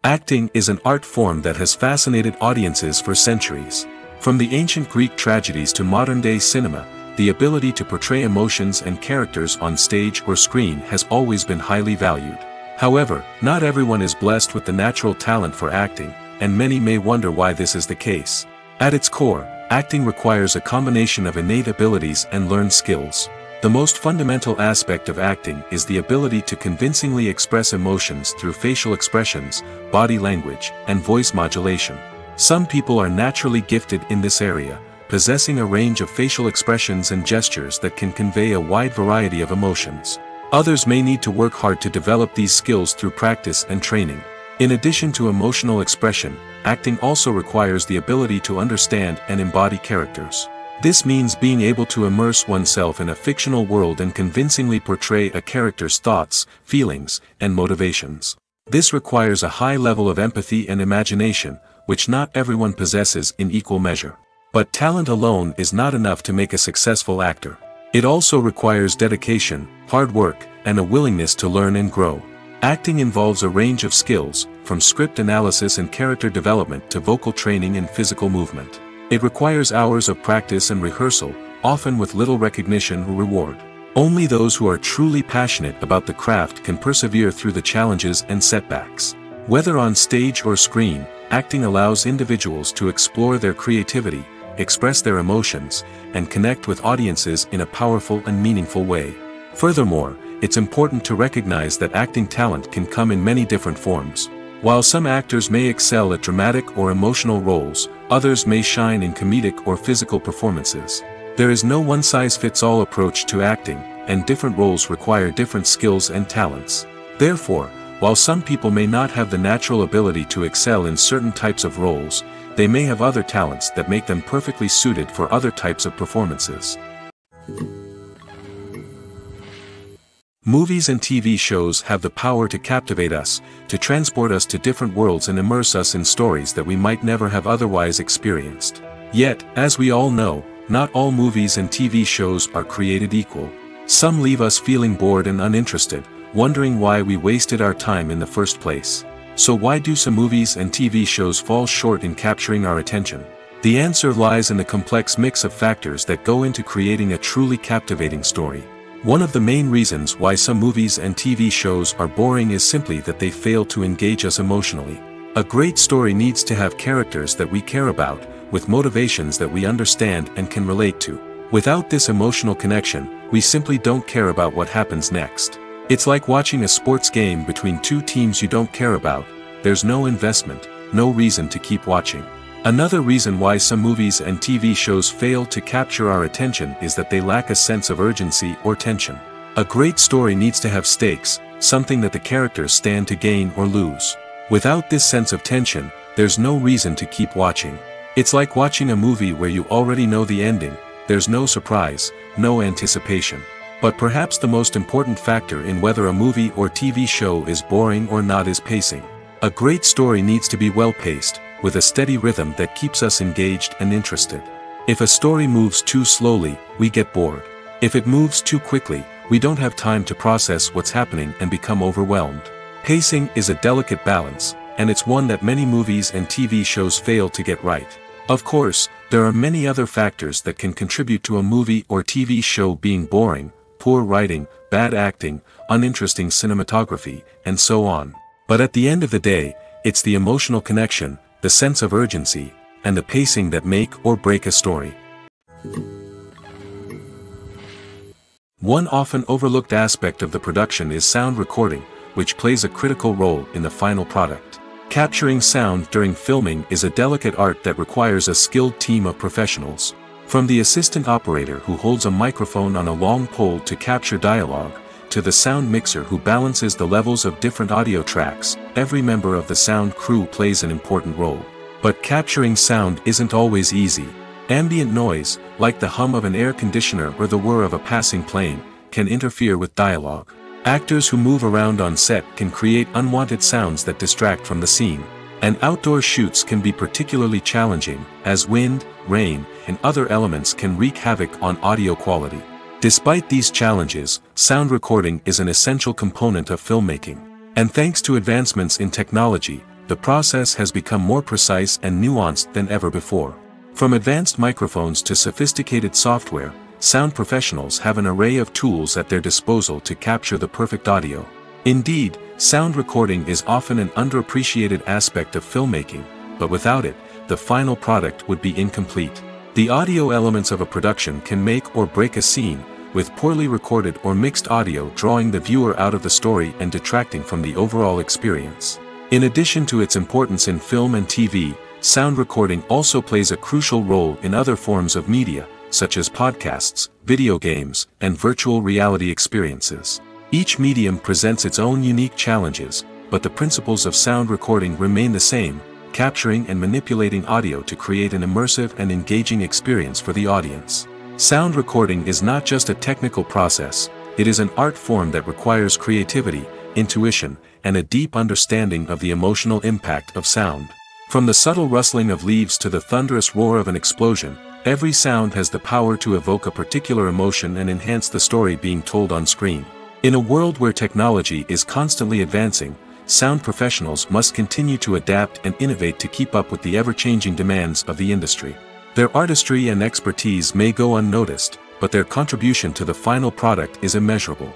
Acting is an art form that has fascinated audiences for centuries. From the ancient Greek tragedies to modern-day cinema, the ability to portray emotions and characters on stage or screen has always been highly valued. However, not everyone is blessed with the natural talent for acting, and many may wonder why this is the case. At its core, acting requires a combination of innate abilities and learned skills. The most fundamental aspect of acting is the ability to convincingly express emotions through facial expressions, body language, and voice modulation. Some people are naturally gifted in this area, possessing a range of facial expressions and gestures that can convey a wide variety of emotions. Others may need to work hard to develop these skills through practice and training. In addition to emotional expression, acting also requires the ability to understand and embody characters. This means being able to immerse oneself in a fictional world and convincingly portray a character's thoughts, feelings, and motivations. This requires a high level of empathy and imagination, which not everyone possesses in equal measure. But talent alone is not enough to make a successful actor. It also requires dedication, hard work, and a willingness to learn and grow. Acting involves a range of skills, from script analysis and character development to vocal training and physical movement. It requires hours of practice and rehearsal, often with little recognition or reward. Only those who are truly passionate about the craft can persevere through the challenges and setbacks. Whether on stage or screen, acting allows individuals to explore their creativity, express their emotions, and connect with audiences in a powerful and meaningful way. Furthermore, it's important to recognize that acting talent can come in many different forms. While some actors may excel at dramatic or emotional roles, others may shine in comedic or physical performances. There is no one-size-fits-all approach to acting, and different roles require different skills and talents. Therefore, while some people may not have the natural ability to excel in certain types of roles, they may have other talents that make them perfectly suited for other types of performances. Movies and TV shows have the power to captivate us, to transport us to different worlds and immerse us in stories that we might never have otherwise experienced. Yet, as we all know, not all movies and TV shows are created equal. Some leave us feeling bored and uninterested, wondering why we wasted our time in the first place. So why do some movies and TV shows fall short in capturing our attention? The answer lies in the complex mix of factors that go into creating a truly captivating story. One of the main reasons why some movies and TV shows are boring is simply that they fail to engage us emotionally. A great story needs to have characters that we care about, with motivations that we understand and can relate to. Without this emotional connection, we simply don't care about what happens next. It's like watching a sports game between two teams you don't care about. There's no investment, no reason to keep watching. Another reason why some movies and TV shows fail to capture our attention is that they lack a sense of urgency or tension. A great story needs to have stakes, something that the characters stand to gain or lose. Without this sense of tension, there's no reason to keep watching. It's like watching a movie where you already know the ending. There's no surprise, no anticipation. But perhaps the most important factor in whether a movie or TV show is boring or not is pacing. A great story needs to be well-paced, with a steady rhythm that keeps us engaged and interested. If a story moves too slowly, we get bored. If it moves too quickly, we don't have time to process what's happening and become overwhelmed. Pacing is a delicate balance, and it's one that many movies and TV shows fail to get right. Of course, there are many other factors that can contribute to a movie or TV show being boring: poor writing, bad acting, uninteresting cinematography, and so on. But at the end of the day, it's the emotional connection, the sense of urgency, and the pacing that make or break a story. One often overlooked aspect of the production is sound recording, which plays a critical role in the final product. Capturing sound during filming is a delicate art that requires a skilled team of professionals. From the assistant operator who holds a microphone on a long pole to capture dialogue, to the sound mixer who balances the levels of different audio tracks, every member of the sound crew plays an important role. But capturing sound isn't always easy. Ambient noise, like the hum of an air conditioner or the whir of a passing plane, can interfere with dialogue. Actors who move around on set can create unwanted sounds that distract from the scene. And outdoor shoots can be particularly challenging, as wind, rain, and other elements can wreak havoc on audio quality. Despite these challenges, sound recording is an essential component of filmmaking. And thanks to advancements in technology, the process has become more precise and nuanced than ever before. From advanced microphones to sophisticated software, sound professionals have an array of tools at their disposal to capture the perfect audio. Indeed, sound recording is often an underappreciated aspect of filmmaking, but without it, the final product would be incomplete. The audio elements of a production can make or break a scene, with poorly recorded or mixed audio drawing the viewer out of the story and detracting from the overall experience. In addition to its importance in film and TV, sound recording also plays a crucial role in other forms of media, such as podcasts, video games, and virtual reality experiences. Each medium presents its own unique challenges, but the principles of sound recording remain the same, capturing and manipulating audio to create an immersive and engaging experience for the audience. Sound recording is not just a technical process, it is an art form that requires creativity, intuition, and a deep understanding of the emotional impact of sound. From the subtle rustling of leaves to the thunderous roar of an explosion, every sound has the power to evoke a particular emotion and enhance the story being told on screen. In a world where technology is constantly advancing, sound professionals must continue to adapt and innovate to keep up with the ever-changing demands of the industry. Their artistry and expertise may go unnoticed, but their contribution to the final product is immeasurable.